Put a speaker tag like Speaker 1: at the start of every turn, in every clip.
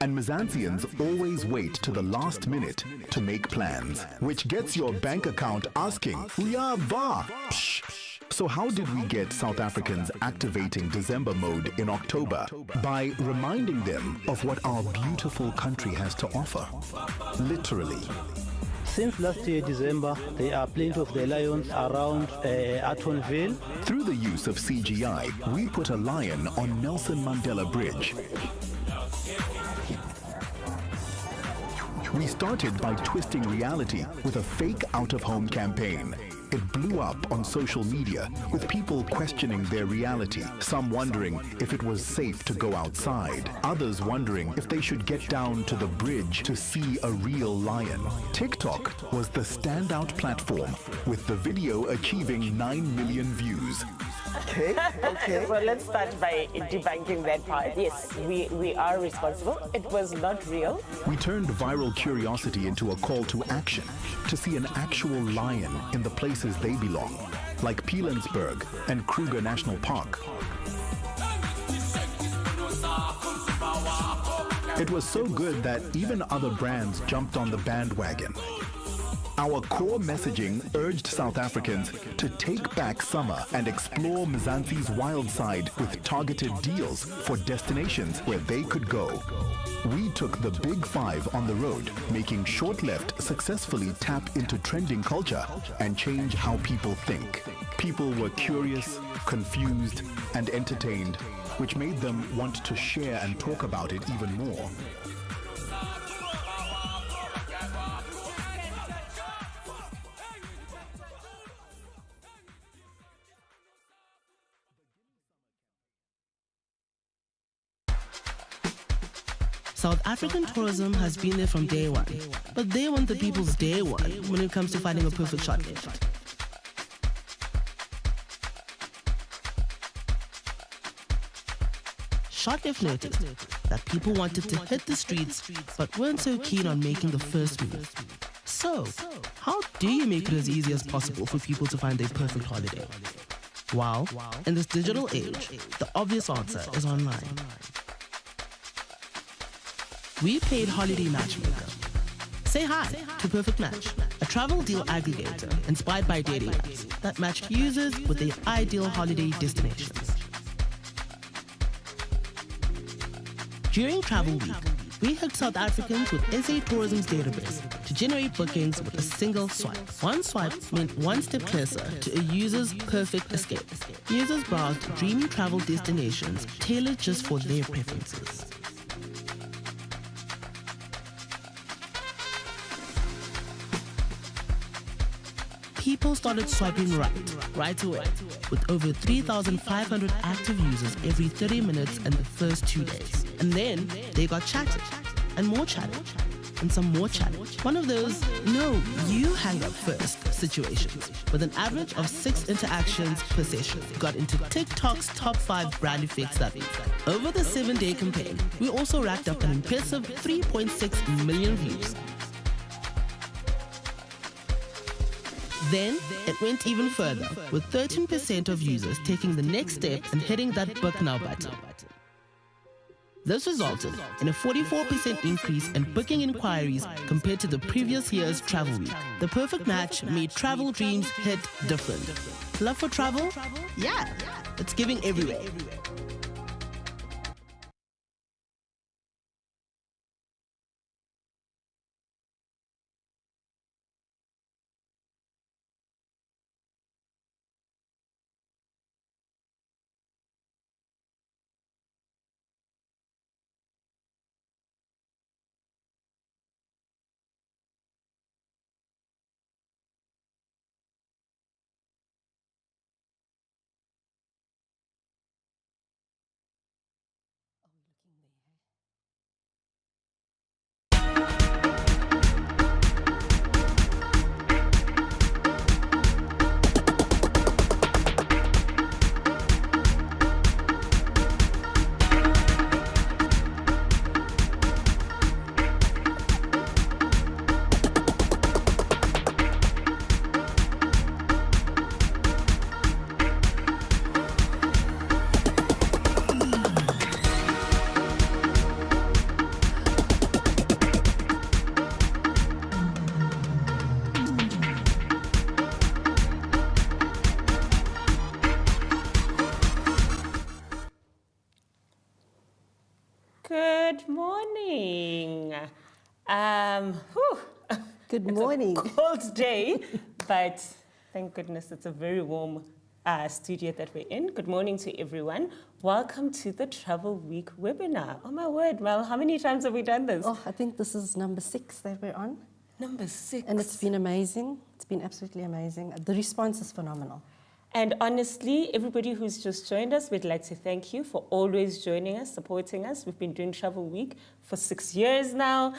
Speaker 1: And Mzansians always wait to the last minute to make plans, which gets your bank account asking, "Uyava?" Psh. So how did we get South Africans activating December mode in October? By reminding them of what our beautiful country has to offer. Literally.
Speaker 2: Since last year, December, there are plenty of the lions around Attonville.
Speaker 1: Through the use of CGI, we put a lion on Nelson Mandela Bridge. We started by twisting reality with a fake out-of-home campaign. It blew up on social media with people questioning their reality, some wondering if it was safe to go outside, others wondering if they should get down to the bridge to see a real lion. TikTok was the standout platform, with the video achieving 9 million views.
Speaker 3: Okay.
Speaker 4: Well, let's start by debunking that part. Yes, we are responsible. It was not real.
Speaker 1: We turned viral curiosity into a call to action to see an actual lion in the places they belong, like Pilanesberg and Kruger National Park. It was so good that even other brands jumped on the bandwagon. Our core messaging urged South Africans to take back summer and explore Mzansi's wild side with targeted deals for destinations where they could go. We took the Big Five on the road, making Sho't Left successfully tap into trending culture and change how people think. People were curious, confused, and entertained, which made them want to share and talk about it even more.
Speaker 5: South African tourism has been there from day one, but they want the people's day one when it comes to finding a perfect shot left. Sho't Left noticed that people wanted to hit the streets but weren't so keen on making the first move. So, how do you make it as easy as possible for people to find their perfect holiday? Well, in this digital age, the obvious answer is online. We played Holiday Matchmaker. Say hi to Perfect Match, a travel deal aggregator inspired by dating apps that matched users with their ideal holiday destinations. During Travel Week, we hooked South Africans with SA Tourism's database to generate bookings with a single swipe. One swipe meant one step closer to a user's perfect escape. Users browsed dreamy travel destinations tailored just for their preferences. People started swiping right away, with over 3,500 active users every 30 minutes in the first 2 days. And then they got chatted, and more chatted, and some more chatted. One of those, no, you hang up first situations, with an average of 6 interactions per session, got into TikTok's top 5 brand effects that week. Over the 7-day campaign, we also racked up an impressive 3.6 million views. Then, it went even further, with 13% of users taking the next step and hitting that book now button. This resulted in a 44% increase in booking inquiries compared to the previous year's Travel Week. The perfect match made travel dreams hit different. Love for travel? Yeah, it's giving everywhere.
Speaker 4: Good morning.
Speaker 3: Good
Speaker 4: It's
Speaker 3: morning.
Speaker 4: a cold day, but thank goodness it's a very warm studio that we're in. Good morning to everyone. Welcome to the Travel Week webinar. Oh my word, Mel, how many times have we done this?
Speaker 3: Oh, I think this is number 6 that we're on.
Speaker 4: Number 6.
Speaker 3: And it's been amazing. It's been absolutely amazing. The response is phenomenal.
Speaker 4: And honestly, everybody who's just joined us, we'd like to thank you for always joining us, supporting us. We've been doing Travel Week for 6 years now.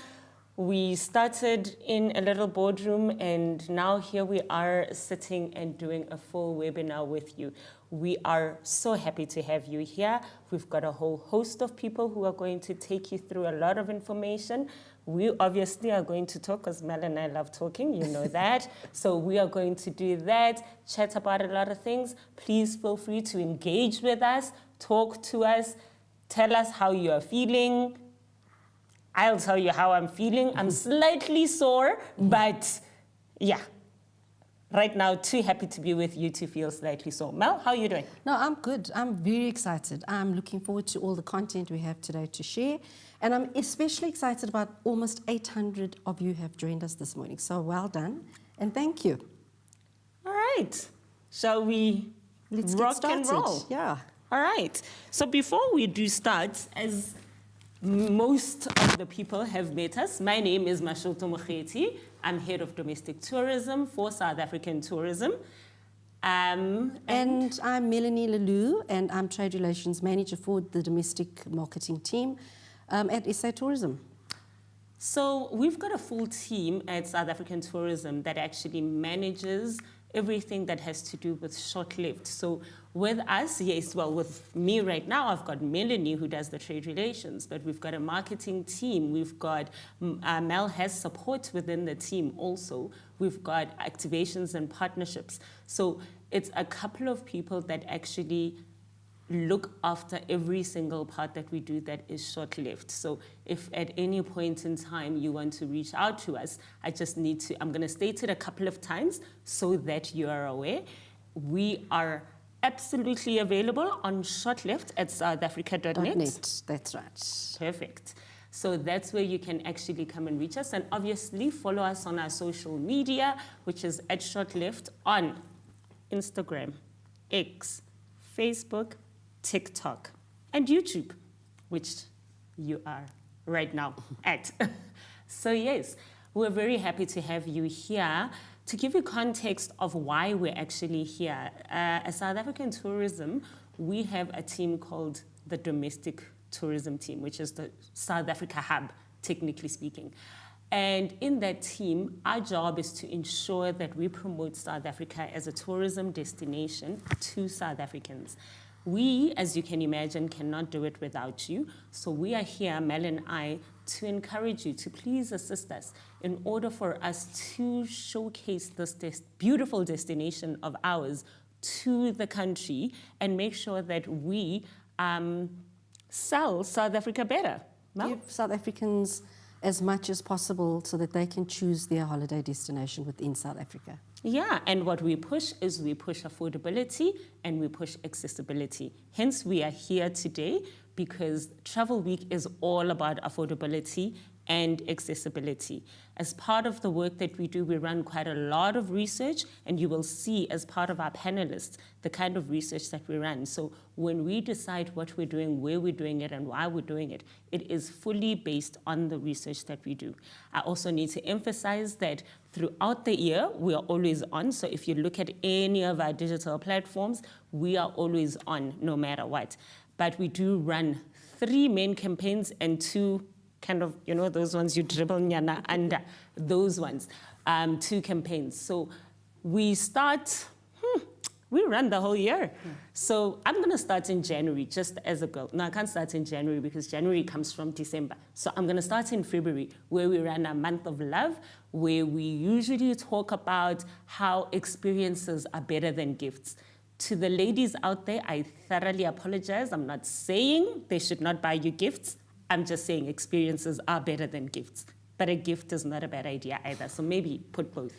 Speaker 4: We started in a little boardroom, and now here we are sitting and doing a full webinar with you. We are so happy to have you here. We've got a whole host of people who are going to take you through a lot of information. We obviously are going to talk, because Mel and I love talking, you know that. So we are going to do that, chat about a lot of things. Please feel free to engage with us, talk to us, tell us how you are feeling. I'll tell you how I'm feeling. I'm slightly sore, but yeah. Right now, too happy to be with you to feel slightly sore. Mel, how are you doing?
Speaker 3: No, I'm good. I'm very excited. I'm looking forward to all the content we have today to share. And I'm especially excited about almost 800 of you have joined us this morning. So well done, and thank you.
Speaker 4: All right. Shall we
Speaker 3: Let's
Speaker 4: rock
Speaker 3: get
Speaker 4: and
Speaker 3: started.
Speaker 4: roll?
Speaker 3: Yeah.
Speaker 4: All right. So before we do start, as most of the people have met us, my name is Sho't. I'm head of domestic tourism for South African tourism.
Speaker 3: And I'm Melanie Lalou, and I'm trade relations manager for the domestic marketing team at SA Tourism.
Speaker 4: So we've got a full team at South African Tourism that actually manages everything that has to do with Sho't Left. So with us, yes, well, with me right now, I've got Melanie who does the trade relations, but we've got a marketing team. We've got, Mel has support within the team also. We've got activations and partnerships. So it's a couple of people that actually look after every single part that we do that is Sho't Left. So if at any point in time you want to reach out to us, I just need to, I'm going to state it a couple of times so that you are aware. We are absolutely available on Sho't Left at southafrica.net.
Speaker 3: That's right.
Speaker 4: Perfect. So that's where you can actually come and reach us. And obviously follow us on our social media, which is at Sho't Left on Instagram, X, Facebook, TikTok, and YouTube, which you are right now at. So yes, we're very happy to have you here. To give you context of why we're actually here, as South African Tourism, we have a team called the Domestic Tourism Team, which is the South Africa Hub, technically speaking. And in that team, our job is to ensure that we promote South Africa as a tourism destination to South Africans. We, as you can imagine, cannot do it without you. So we are here, Mel and I, to encourage you to please assist us in order for us to showcase this beautiful destination of ours to the country and make sure that we sell South Africa better. Mel?
Speaker 3: Give South Africans as much as possible so that they can choose their holiday destination within South Africa.
Speaker 4: Yeah, and what we push is we push affordability and we push accessibility. Hence, we are here today because Travel Week is all about affordability and accessibility. As part of the work that we do, we run quite a lot of research, and you will see as part of our panelists the kind of research that we run. So when we decide what we're doing, where we're doing it, and why we're doing it, it is fully based on the research that we do. I also need to emphasize that throughout the year, we are always on. So if you look at any of our digital platforms, we are always on no matter what. But we do run 3 main campaigns and 2 kind of, you know, those ones you dribble nyana under, those ones, 2 campaigns. So we start, we run the whole year. So I'm going to start in January, just as a girl. No, I can't start in January because January comes from December. So I'm going to start in February, where we run a month of love, where we usually talk about how experiences are better than gifts. To the ladies out there, I thoroughly apologize. I'm not saying they should not buy you gifts. I'm just saying experiences are better than gifts. But a gift is not a bad idea either, so maybe put both.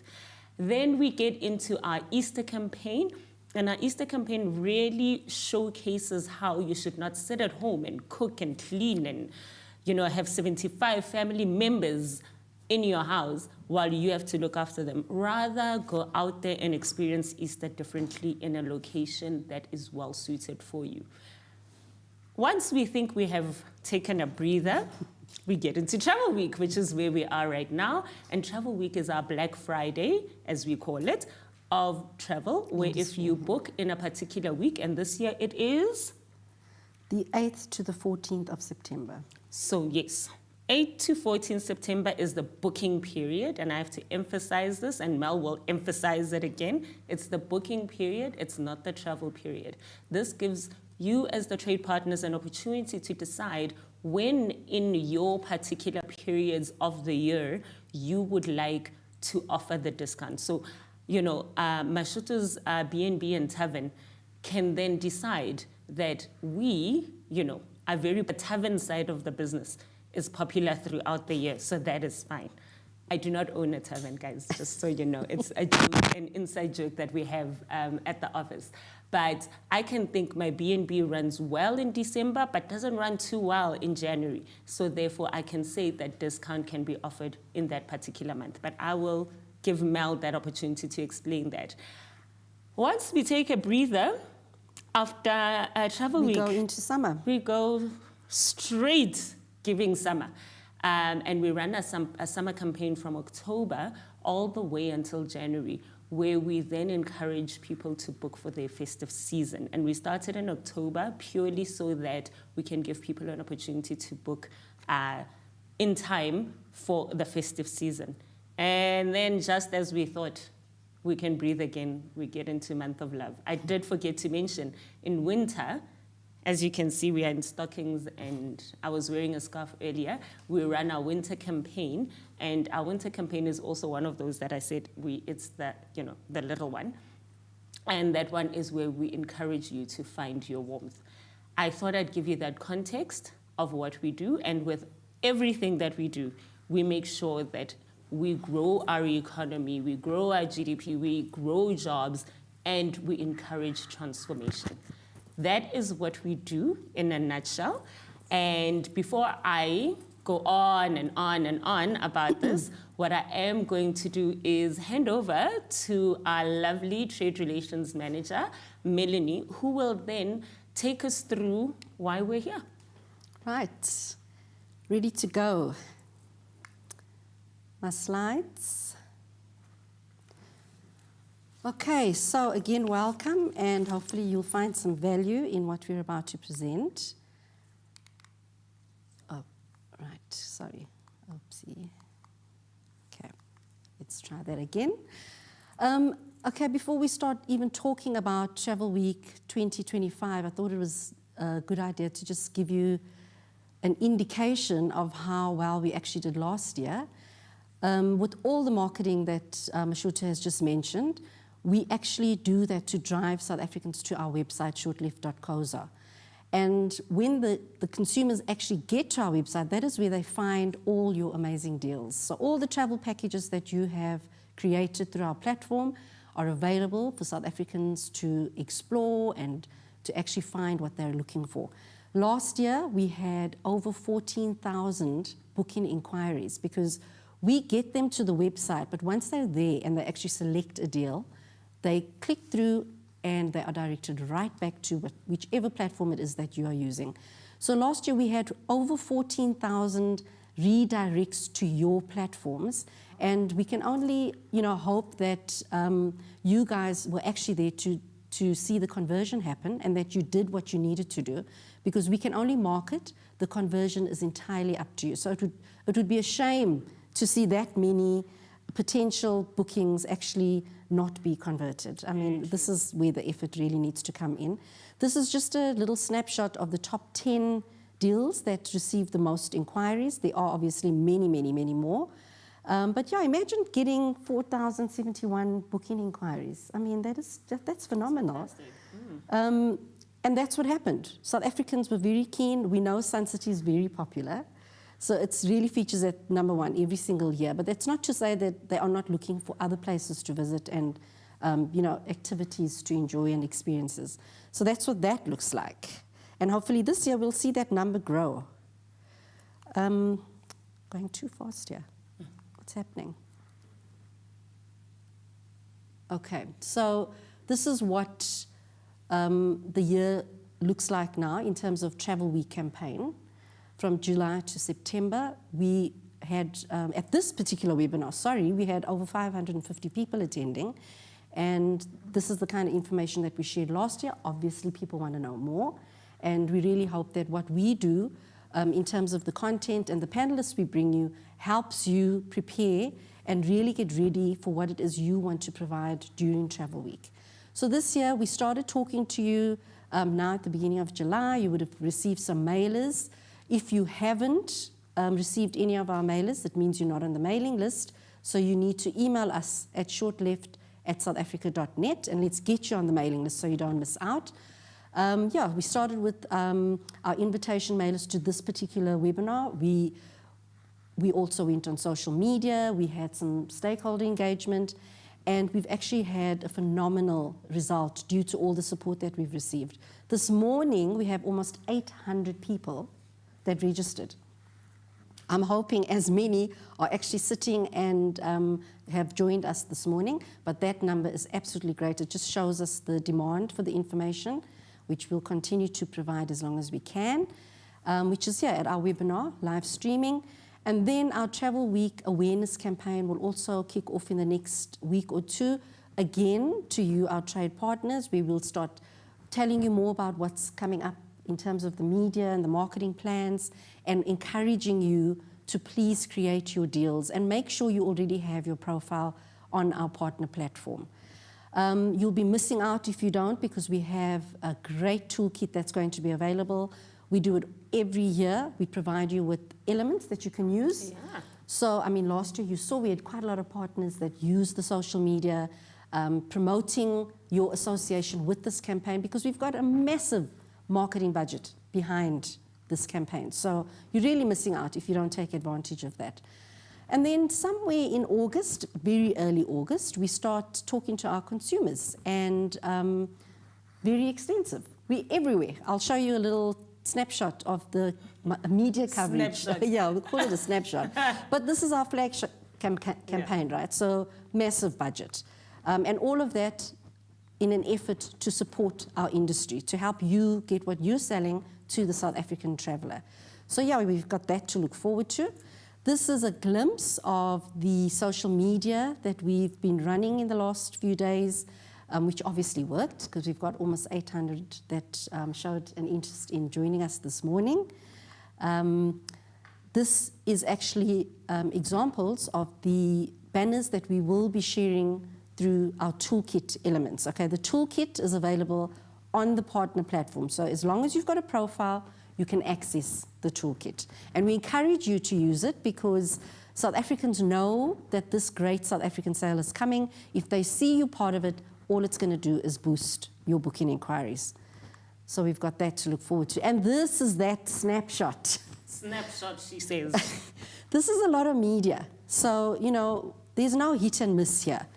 Speaker 4: Then we get into our Easter campaign, and our Easter campaign really showcases how you should not sit at home and cook and clean and have 75 family members in your house while you have to look after them. Rather go out there and experience Easter differently in a location that is well suited for you. Once we think we have taken a breather, we get into Travel Week, which is where we are right now. And Travel Week is our Black Friday, as we call it, of travel, where if you book in a particular week, and this year it is?
Speaker 3: The 8th to the 14th of September.
Speaker 4: So yes, 8 to 14 September is the booking period, and I have to emphasize this, and Mel will emphasize it again. It's the booking period, it's not the travel period. This gives you as the trade partners an opportunity to decide when in your particular periods of the year you would like to offer the discount. So, Mashuto's B&B and Tavern can then decide that we, are the tavern side of the business is popular throughout the year, so that is fine. I do not own a tavern, guys, just so you know. It's a joke, an inside joke that we have at the office. But I can think my B&B runs well in December, but doesn't run too well in January. So therefore, I can say that discount can be offered in that particular month. But I will give Mel that opportunity to explain that. Once we take a breather, after Travel Week,
Speaker 3: we go into summer.
Speaker 4: We go straight giving summer. And we run a summer campaign from October all the way until January, where we then encourage people to book for their festive season. And we started in October purely so that we can give people an opportunity to book in time for the festive season. And then just as we thought we can breathe again, we get into month of love. I did forget to mention, in winter, as you can see, we are in stockings, and I was wearing a scarf earlier. We run our winter campaign, and our winter campaign is also one of those that I said it's the little one. And that one is where we encourage you to find your warmth. I thought I'd give you that context of what we do, and with everything that we do, we make sure that we grow our economy, we grow our GDP, we grow jobs, and we encourage transformation. That is what we do in a nutshell. And before I go on and on and on about this, what I am going to do is hand over to our lovely trade relations manager, Melanie, who will then take us through why we're here.
Speaker 3: Right, ready to go. My slides. Okay, so again, welcome, and hopefully you'll find some value in what we're about to present. Oh, right, sorry, oopsie. Okay, let's try that again. Okay, before we start even talking about Travel Week 2025, I thought it was a good idea to just give you an indication of how well we actually did last year. With all the marketing that Mashuto has just mentioned, we actually do that to drive South Africans to our website, shortleft.co.za. And when the consumers actually get to our website, that is where they find all your amazing deals. So all the travel packages that you have created through our platform are available for South Africans to explore and to actually find what they're looking for. Last year, we had over 14,000 booking inquiries because we get them to the website, but once they're there and they actually select a deal, they click through and they are directed right back to whichever platform it is that you are using. So last year we had over 14,000 redirects to your platforms, and we can only hope that you guys were actually there to see the conversion happen and that you did what you needed to do, because we can only market. The conversion is entirely up to you. So it would be a shame to see that many potential bookings actually not be converted. I mean, this is where the effort really needs to come in. This is just a little snapshot of the top 10 deals that received the most inquiries. There are obviously many, many, many more. But yeah, imagine getting 4,071 booking inquiries. I mean, that's phenomenal. And that's what happened. South Africans were very keen. We know Sun City is very popular. So it really features at number one every single year. But that's not to say that they are not looking for other places to visit and activities to enjoy and experiences. So that's what that looks like. And hopefully this year we'll see that number grow. Going too fast here. What's happening? Okay, so this is what the year looks like now in terms of Travel Week campaign. From July to September, we had, at this particular webinar, we had over 550 people attending. And this is the kind of information that we shared last year. Obviously, people want to know more. And we really hope that what we do in terms of the content and the panelists we bring you helps you prepare and really get ready for what it is you want to provide during Travel Week. So this year, we started talking to you now at the beginning of July. You would have received some mailers. If you haven't received any of our mailers, that means you're not on the mailing list. So you need to email us at shortleft@southafrica.net, and let's get you on the mailing list so you don't miss out. We started with our invitation mailers to this particular webinar. We also went on social media. We had some stakeholder engagement, and we've actually had a phenomenal result due to all the support that we've received. This morning, we have almost 800 people that registered. I'm hoping as many are actually sitting and have joined us this morning, but that number is absolutely great. It just shows us the demand for the information, which we'll continue to provide as long as we can, which is here at our webinar, live streaming. And then our Travel Week awareness campaign will also kick off in the next week or two. Again, to you, our trade partners, we will start telling you more about what's coming up in terms of the media and the marketing plans, and encouraging you to please create your deals and make sure you already have your profile on our partner platform. You'll be missing out if you don't, because we have a great toolkit that's going to be available. We do it every year. We provide you with elements that you can use.
Speaker 4: Yeah.
Speaker 3: So, I mean, last year you saw we had quite a lot of partners that use the social media, promoting your association with this campaign, because we've got a massive marketing budget behind this campaign. So you're really missing out if you don't take advantage of that. And then somewhere in August, very early August, we start talking to our consumers, and very extensive. We're everywhere. I'll show you a little snapshot of the media coverage.
Speaker 4: Snapshot.
Speaker 3: Yeah, we'll call it a snapshot. But this is our flagship campaign, right? So massive budget. And all of that in an effort to support our industry, to help you get what you're selling to the South African traveller. So yeah, we've got that to look forward to. This is a glimpse of the social media that we've been running in the last few days, which obviously worked, because we've got almost 800 that showed an interest in joining us this morning. This is actually examples of the banners that we will be sharing through our toolkit elements. Okay, the toolkit is available on the partner platform. So as long as you've got a profile, you can access the toolkit. And we encourage you to use it, because South Africans know that this great South African sale is coming. If they see you part of it, all it's going to do is boost your booking inquiries. So we've got that to look forward to. And this is that snapshot.
Speaker 4: Snapshot, she says.
Speaker 3: This is a lot of media. So, you know, there's no hit and miss here.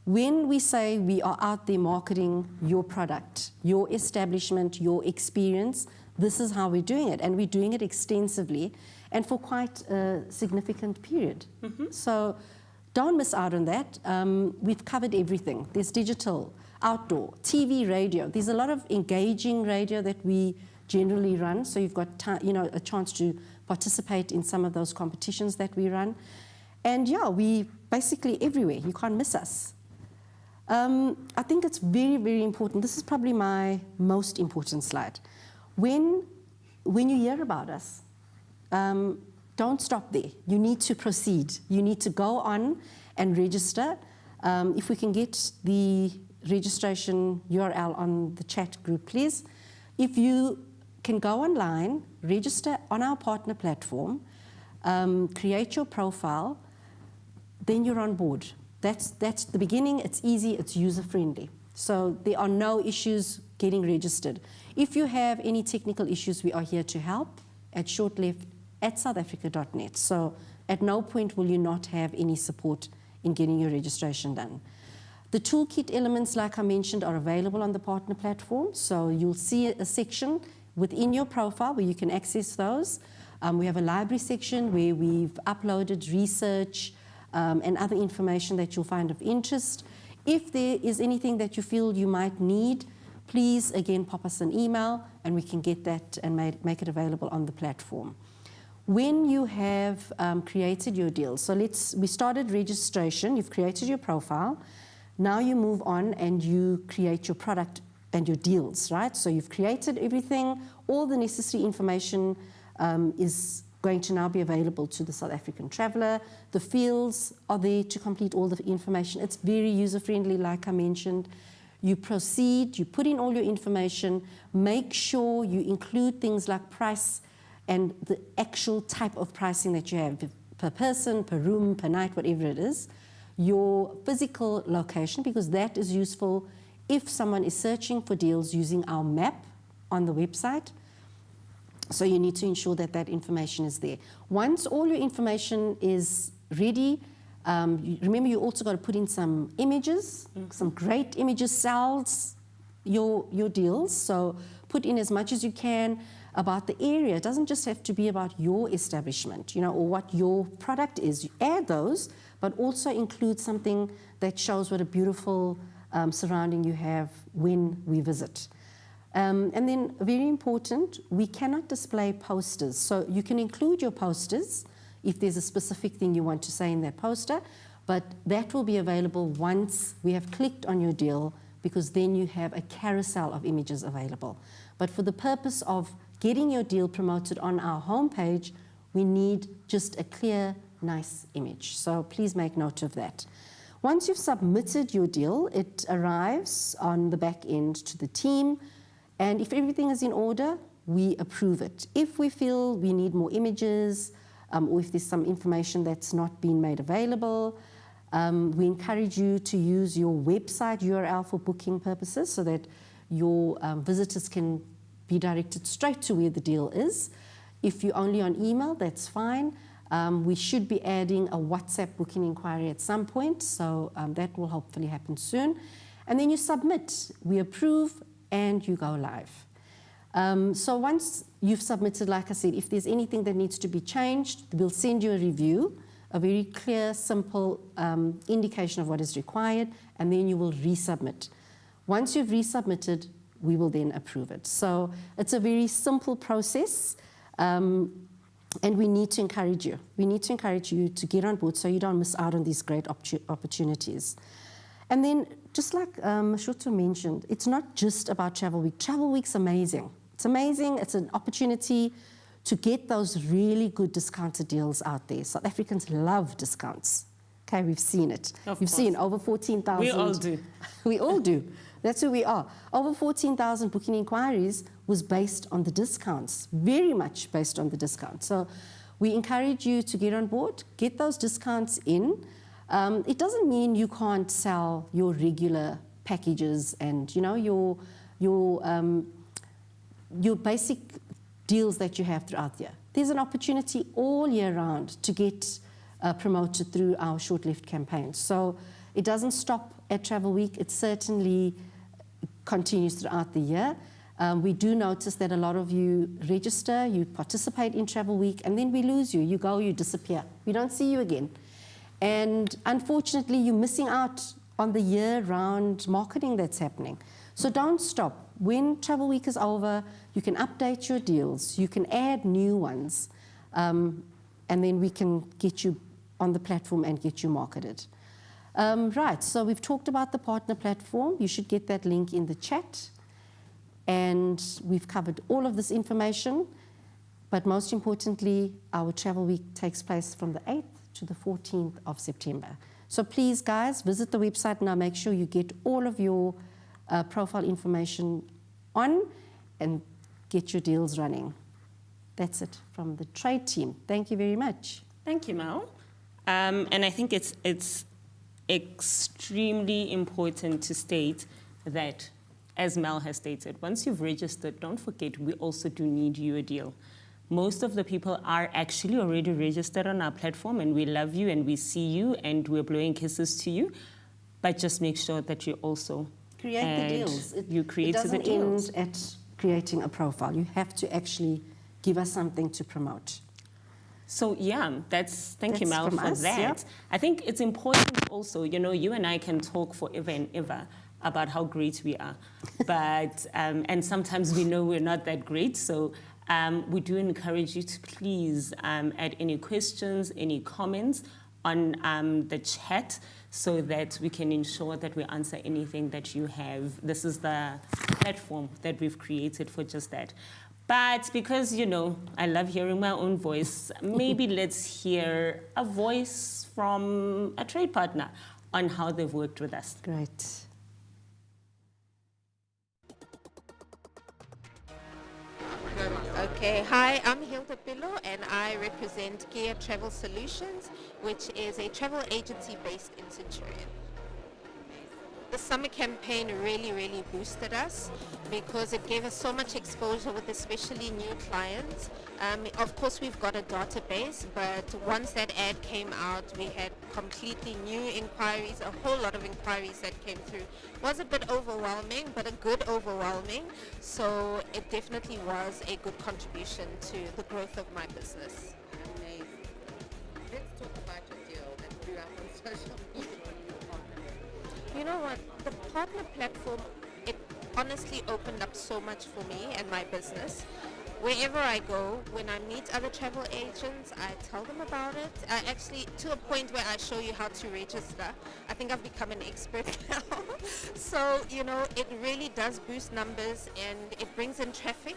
Speaker 3: When we say we are out there marketing your product, your establishment, your experience, this is how we're doing it. And we're doing it extensively and for quite a significant period. Mm-hmm. So don't miss out on that. We've covered everything. There's digital, outdoor, TV, radio. There's a lot of engaging radio that we generally run. So you've got a chance to participate in some of those competitions that we run. And yeah, we basically everywhere. You can't miss us. I think it's very, very important. This is probably my most important slide. When you hear about us, don't stop there. You need to proceed. You need to go on and register. If we can get the registration URL on the chat group, please. If you can go online, register on our partner platform, create your profile, then you're on board. That's the beginning. It's easy, it's user-friendly. So there are no issues getting registered. If you have any technical issues, we are here to help at shortleft@southafrica.net. So at no point will you not have any support in getting your registration done. The toolkit elements, like I mentioned, are available on the partner platform. So you'll see a section within your profile where you can access those. We have a library section where we've uploaded research and other information that you'll find of interest. If there is anything that you feel you might need, please, again, pop us an email and we can get that and make it available on the platform. When you have created your deal, so we started registration, you've created your profile, now you move on and you create your product and your deals, right? So you've created everything, all the necessary information is going to now be available to the South African traveller. The fields are there to complete all the information. It's very user-friendly, like I mentioned. You proceed, you put in all your information, make sure you include things like price and the actual type of pricing that you have, per person, per room, per night, whatever it is. Your physical location, because that is useful if someone is searching for deals using our map on the website. So you need to ensure that that information is there. Once all your information is ready, remember you also got to put in some images, some great images sells your deals. So put in as much as you can about the area. It doesn't just have to be about your establishment, or what your product is. You add those, but also include something that shows what a beautiful surrounding you have when we visit. And then, very important, we cannot display posters. So you can include your posters if there's a specific thing you want to say in that poster, but that will be available once we have clicked on your deal, because then you have a carousel of images available. But for the purpose of getting your deal promoted on our homepage, we need just a clear, nice image. So please make note of that. Once you've submitted your deal, it arrives on the back end to the team. And if everything is in order, we approve it. If we feel we need more images, or if there's some information that's not been made available, we encourage you to use your website URL for booking purposes so that your visitors can be directed straight to where the deal is. If you're only on email, that's fine. We should be adding a WhatsApp booking inquiry at some point, so that will hopefully happen soon. And then you submit, we approve, and you go live. So once you've submitted, like I said, if there's anything that needs to be changed, we'll send you a review, a very clear, simple indication of what is required, and then you will resubmit. Once you've resubmitted, we will then approve it. So it's a very simple process, and we need to encourage you. We need to encourage you to get on board so you don't miss out on these great opportunities. And then, just like Sho't mentioned, it's not just about Travel Week. Travel Week's amazing. It's amazing. It's an opportunity to get those really good discounted deals out there. South Africans love discounts. Okay, we've seen it. We've seen over 14,000.
Speaker 4: We all do.
Speaker 3: We all do. That's who we are. Over 14,000 booking inquiries was based on the discounts, very much based on the discounts. So we encourage you to get on board, get those discounts in. It doesn't mean you can't sell your regular packages and your basic deals that you have throughout the year. There's an opportunity all year round to get promoted through our Sho't Left campaign. So it doesn't stop at Travel Week. It certainly continues throughout the year. We do notice that a lot of you register, you participate in Travel Week, and then we lose you. You go, you disappear. We don't see you again. And unfortunately, you're missing out on the year-round marketing that's happening. So don't stop. When Travel Week is over, you can update your deals. You can add new ones. And then we can get you on the platform and get you marketed. Right, so we've talked about the partner platform. You should get that link in the chat. And we've covered all of this information. But most importantly, our Travel Week takes place from the 8th to the 14th of September. So please, guys, visit the website now. Make sure you get all of your profile information on and get your deals running. That's it from the trade team. Thank you very much.
Speaker 4: Thank you, Mel. And I think it's extremely important to state that, as Mel has stated, once you've registered, don't forget we also do need you a deal. Most of the people are actually already registered on our platform, and we love you and we see you and we're blowing kisses to you. But just make sure that you also
Speaker 3: create the deals.
Speaker 4: It
Speaker 3: doesn't
Speaker 4: the deals.
Speaker 3: end at creating a profile. You have to actually give us something to promote.
Speaker 4: So yeah, thank you,
Speaker 3: That's
Speaker 4: Mel,
Speaker 3: from
Speaker 4: for
Speaker 3: us,
Speaker 4: that.
Speaker 3: yeah.
Speaker 4: I think it's important also, you know, you and I can talk forever and ever about how great we are, but and sometimes we know we're not that great. So we do encourage you to please add any questions, any comments on the chat, so that we can ensure that we answer anything that you have. This is the platform that we've created for just that. But because, you know, I love hearing my own voice, maybe let's hear a voice from a trade partner on how they've worked with us.
Speaker 3: Great.
Speaker 6: Okay, hi, I'm Hilda Pillow and I represent Kia Travel Solutions, which is a travel agency based in Centurion. The summer campaign really boosted us because it gave us so much exposure with especially new clients. Of course, we've got a database, but once that ad came out, we had completely new inquiries, a whole lot of inquiries that came through. It was a bit overwhelming, but a good overwhelming. So it definitely was a good contribution to the growth of my business.
Speaker 7: Amazing. Let's talk about your deal that blew up on social media.
Speaker 6: You know what? The partner platform, it honestly opened up so much for me and my business. Wherever I go, when I meet other travel agents, I tell them about it. Actually, to a point where I show you how to register. I think I've become an expert now. So, you know, it really does boost numbers and it brings in traffic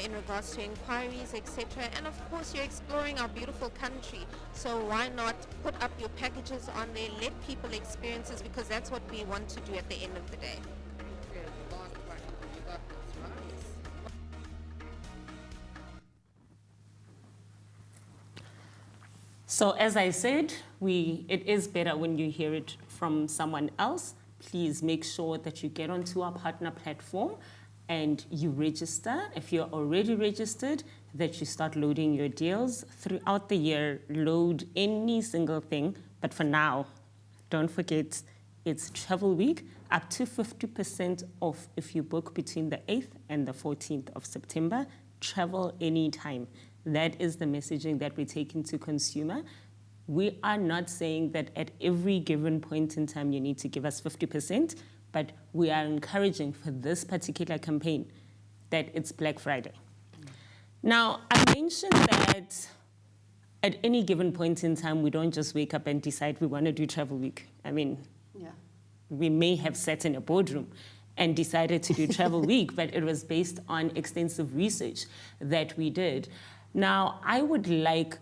Speaker 6: in regards to inquiries, etc. And of course, you're exploring our beautiful country. So why not put up your packages on there, let people experience this, because that's what we want to do at the end of the day.
Speaker 7: Last question. You got this right.
Speaker 4: So as I said, it is better when you hear it from someone else. Please make sure that you get onto our partner platform and you register. If you're already registered, that you start loading your deals throughout the year. Load any single thing. But for now, don't forget, it's Travel Week, up to 50% off if you book between the 8th and the 14th of September. Travel anytime. That is the messaging that we take into consumer. We are not saying that at every given point in time you need to give us 50%, but we are encouraging for this particular campaign that it's Black Friday. Now, I mentioned that at any given point in time, we don't just wake up and decide we want to do Travel Week. I mean, we may have sat in a boardroom and decided to do Travel Week, but it was based on extensive research that we did. Now, I would like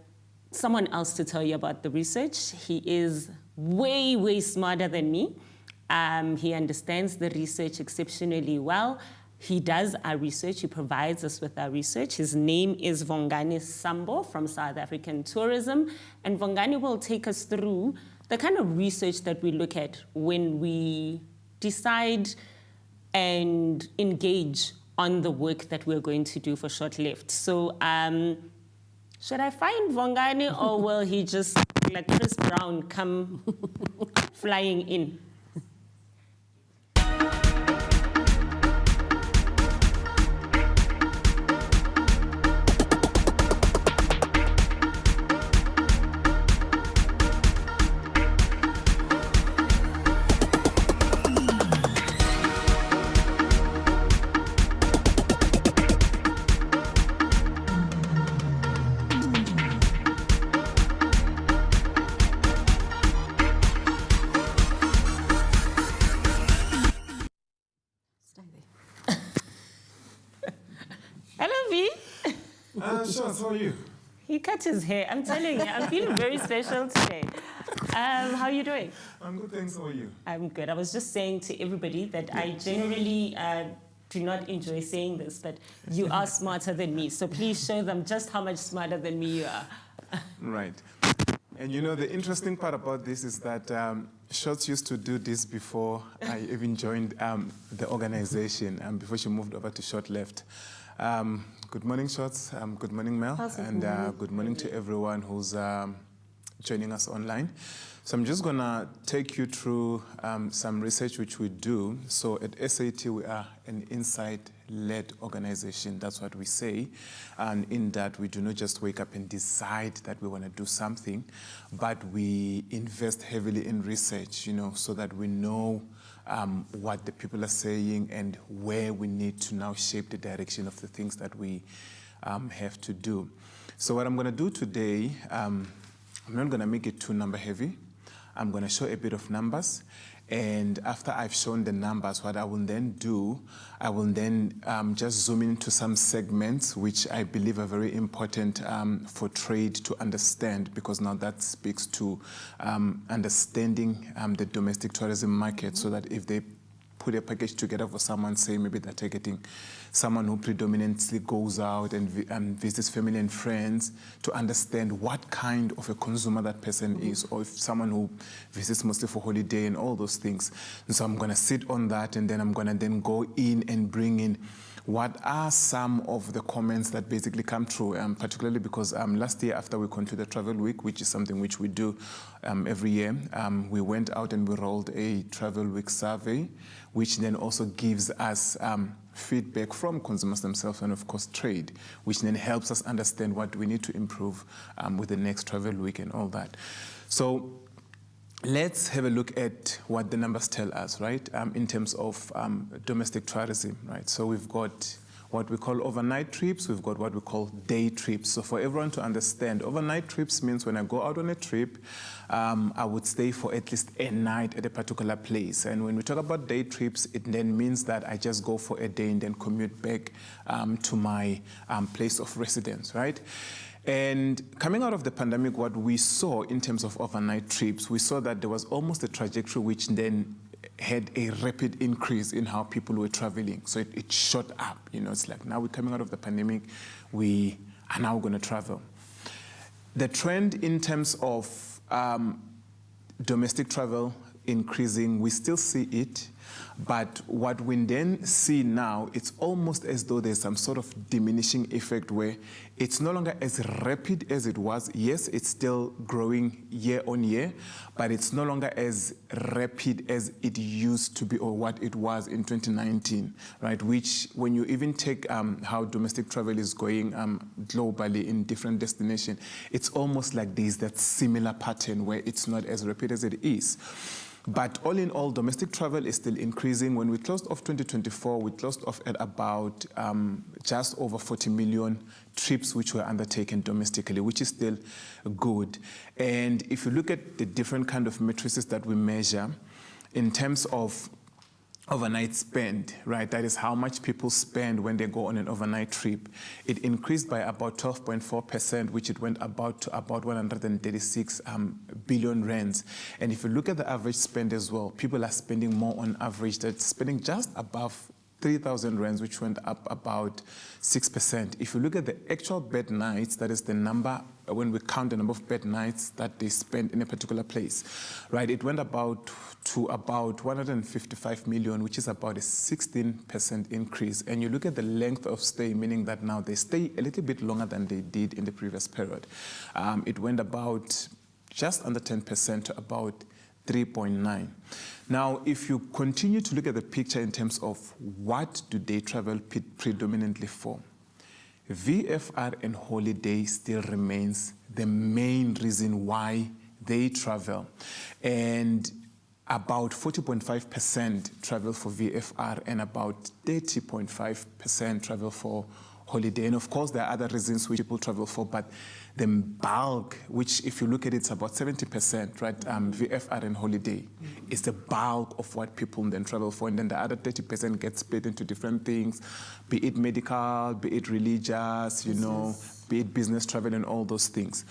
Speaker 4: someone else to tell you about the research. He is way smarter than me. He understands the research exceptionally well. He does our research. He provides us with our research. His name is Vongani Sambo from South African Tourism. And Vongani will take us through the kind of research that we look at when we decide and engage on the work that we're going to do for Sho't Left. So should I find Vongani or will he just, like Chris Brown, come flying in?
Speaker 8: Shots, how are you?
Speaker 4: He cut his hair. I'm telling you, I'm feeling very special today. How are you doing?
Speaker 8: I'm good, thanks. How are you?
Speaker 4: I'm good. I was just saying to everybody that I generally do not enjoy saying this, but you are smarter than me. So please show them just how much smarter than me you are.
Speaker 8: Right. And you know, the interesting part about this is that Shots used to do this before I even joined the organization, before she moved over to Sho't Left. Good morning, Shots. Good morning, Mel. And good morning to everyone who's joining us online. So I'm just going to take you through some research which we do. So at SAT, we are an insight led organization. That's what we say. And in that, we do not just wake up and decide that we want to do something, but we invest heavily in research, so that we know what the people are saying and where we need to now shape the direction of the things that we have to do. So what I'm going to do today, I'm not going to make it too number heavy. I'm going to show a bit of numbers. And after I've shown the numbers, what I will then do, I will then just zoom into some segments which I believe are very important for trade to understand, because now that speaks to understanding the domestic tourism market, so that if they put a package together for someone, say maybe they're targeting someone who predominantly goes out and visits family and friends, to understand what kind of a consumer that person is, or if someone who visits mostly for holiday and all those things. And so I'm going to sit on that, and then I'm going to then go in and bring in what are some of the comments that basically come through, particularly because last year after we concluded Travel Week, which is something which we do every year, we went out and we rolled a Travel Week survey, which then also gives us feedback from consumers themselves and, of course, trade, which then helps us understand what we need to improve with the next Travel Week and all that. So let's have a look at what the numbers tell us, right, in terms of domestic tourism, right? So we've got what we call overnight trips, we've got what we call day trips. So for everyone to understand, overnight trips means when I go out on a trip, I would stay for at least a night at a particular place. And when we talk about day trips, it then means that I just go for a day and then commute back to my place of residence, right? And coming out of the pandemic, what we saw in terms of overnight trips, we saw that there was almost a trajectory which then had a rapid increase in how people were traveling. So it shot up, it's like now we're coming out of the pandemic, we are now going to travel. The trend in terms of domestic travel increasing, we still see it. But what we then see now, it's almost as though there's some sort of diminishing effect where it's no longer as rapid as it was. Yes, it's still growing year on year, but it's no longer as rapid as it used to be or what it was in 2019, right? Which, when you even take how domestic travel is going globally in different destinations, it's almost like there's that similar pattern where it's not as rapid as it is. But all in all, domestic travel is still increasing. When we closed off 2024, we closed off at about just over 40 million trips which were undertaken domestically, which is still good. And if you look at the different kind of matrices that we measure in terms of overnight spend, right? That is how much people spend when they go on an overnight trip. It increased by about 12.4%, which it went about to about 136 billion rands. And if you look at the average spend as well, people are spending more on average. They're spending just above 3,000 rands, which went up about 6%. If you look at the actual bed nights, that is the number, when we count the number of bed nights that they spend in a particular place, right? It went about to about 155 million, which is about a 16% increase. And you look at the length of stay, meaning that now they stay a little bit longer than they did in the previous period. It went about just under 10% to about 3.9. Now, if you continue to look at the picture in terms of what do they travel predominantly for, VFR and holiday still remains the main reason why they travel. And about 40.5% travel for VFR and about 30.5% travel for holiday. And of course, there are other reasons which people travel for, but the bulk, which if you look at it, it's about 70%, right? VFR and holiday is the bulk of what people then travel for. And then the other 30% gets split into different things, be it medical, be it religious, be it business travel and all those things.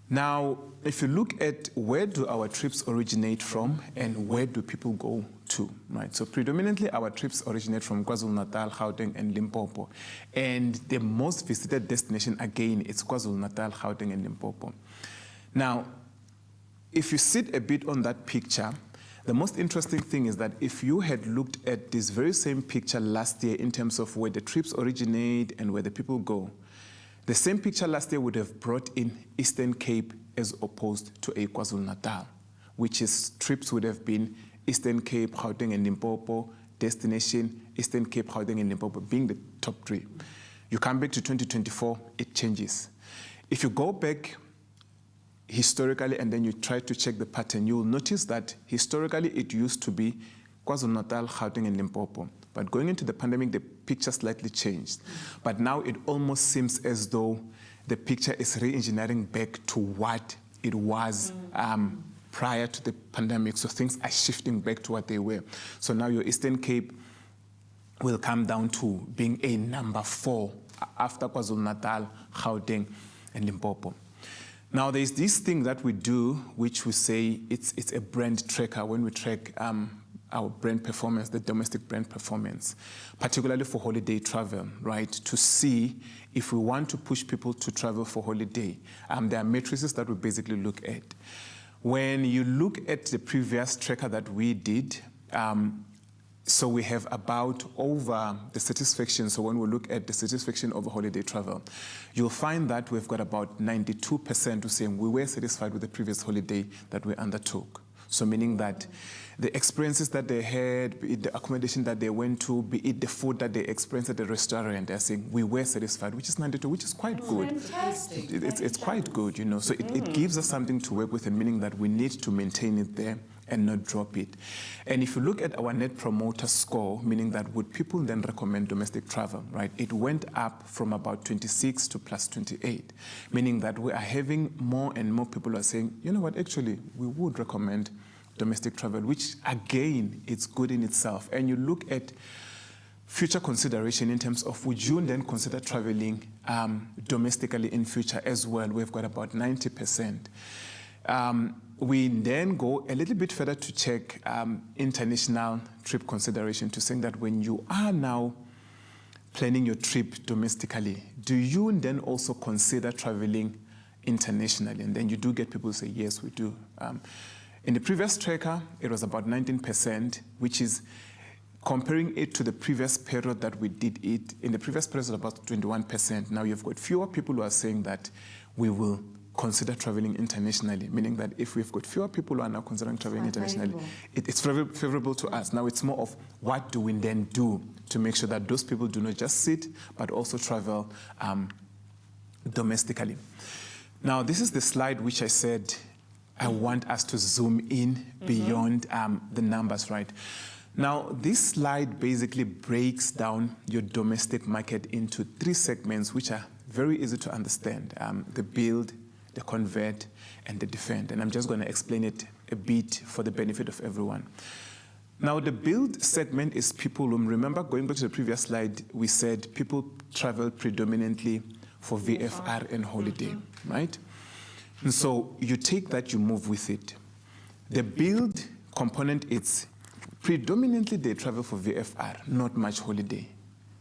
Speaker 8: Now, if you look at where do our trips originate from and where do people go to, right? So predominantly our trips originate from KwaZulu-Natal, Gauteng, and Limpopo. And the most visited destination, again, it's KwaZulu-Natal, Gauteng, and Limpopo. Now, if you sit a bit on that picture, the most interesting thing is that if you had looked at this very same picture last year in terms of where the trips originate and where the people go, the same picture last year would have brought in Eastern Cape as opposed to a KwaZulu-Natal, which is trips would have been Eastern Cape, Gauteng and Limpopo, destination, Eastern Cape, Gauteng, and Limpopo being the top 3. You come back to 2024, it changes. If you go back historically and then you try to check the pattern, you will notice that historically it used to be KwaZulu-Natal, Gauteng, and Limpopo. But going into the pandemic, the picture slightly changed. But now it almost seems as though the picture is re-engineering back to what it was prior to the pandemic. So things are shifting back to what they were. So now your Eastern Cape will come down to being a number 4 after KwaZulu-Natal, Gauteng, and Limpopo. Now there's this thing that we do, which we say it's a brand tracker when we track our brand performance, the domestic brand performance, particularly for holiday travel, right? To see if we want to push people to travel for holiday. There are matrices that we basically look at. When you look at the previous tracker that we did, so we have about over the satisfaction. So when we look at the satisfaction of holiday travel, you'll find that we've got about 92% who saying we were satisfied with the previous holiday that we undertook. So meaning that the experiences that they had, be it the accommodation that they went to, be it the food that they experienced at the restaurant, they're saying we were satisfied, which is 92, which is quite good.
Speaker 4: Fantastic.
Speaker 8: It's quite good, you know. So it gives us something to work with, and meaning that we need to maintain it there and not drop it. And if you look at our net promoter score, meaning that would people then recommend domestic travel, right? It went up from about 26 to plus 28, meaning that we are having more and more people who are saying, you know what, actually, we would recommend domestic travel, which again, it's good in itself. And you look at future consideration in terms of would you then consider traveling domestically in future as well? We've got about 90%. We then go a little bit further to check international trip consideration, to saying that when you are now planning your trip domestically, do you then also consider traveling internationally? And then you do get people who say, yes, we do. In the previous tracker, it was about 19%, which is comparing it to the previous period that we did it. In the previous period, it was about 21%. Now you've got fewer people who are saying that we will consider traveling internationally, meaning that if we've got fewer people who are now considering traveling internationally, it's very favorable to us. Now it's more of what do we then do to make sure that those people do not just sit, but also travel domestically. Now this is the slide which I said I want us to zoom in beyond the numbers, right? Now, this slide basically breaks down your domestic market into 3 segments, which are very easy to understand: the build, the convert, and the defend. And I'm just going to explain it a bit for the benefit of everyone. Now, the build segment is people whom, remember, going back to the previous slide, we said people travel predominantly for VFR and holiday, right? And so you take that, you move with it. The build component, it's predominantly they travel for VFR, not much holiday.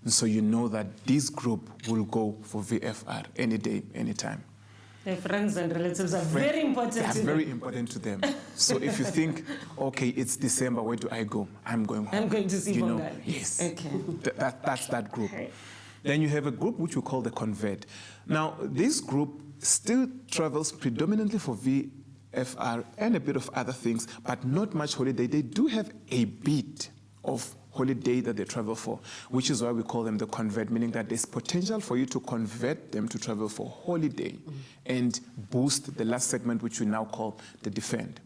Speaker 8: And so you know that this group will go for VFR any day, anytime.
Speaker 4: Their friends and relatives are very important to them.
Speaker 8: They are very important to them. So if you think, okay, it's December, where do I go? I'm going home.
Speaker 4: I'm going to see Bongai.
Speaker 8: Yes.
Speaker 4: Okay.
Speaker 8: That's that group. Then you have a group which we call the convert. Now, this group still travels predominantly for VFR and a bit of other things, but not much holiday. They do have a bit of holiday that they travel for, which is why we call them the convert, meaning that there's potential for you to convert them to travel for holiday and boost the last segment, which we now call the defend.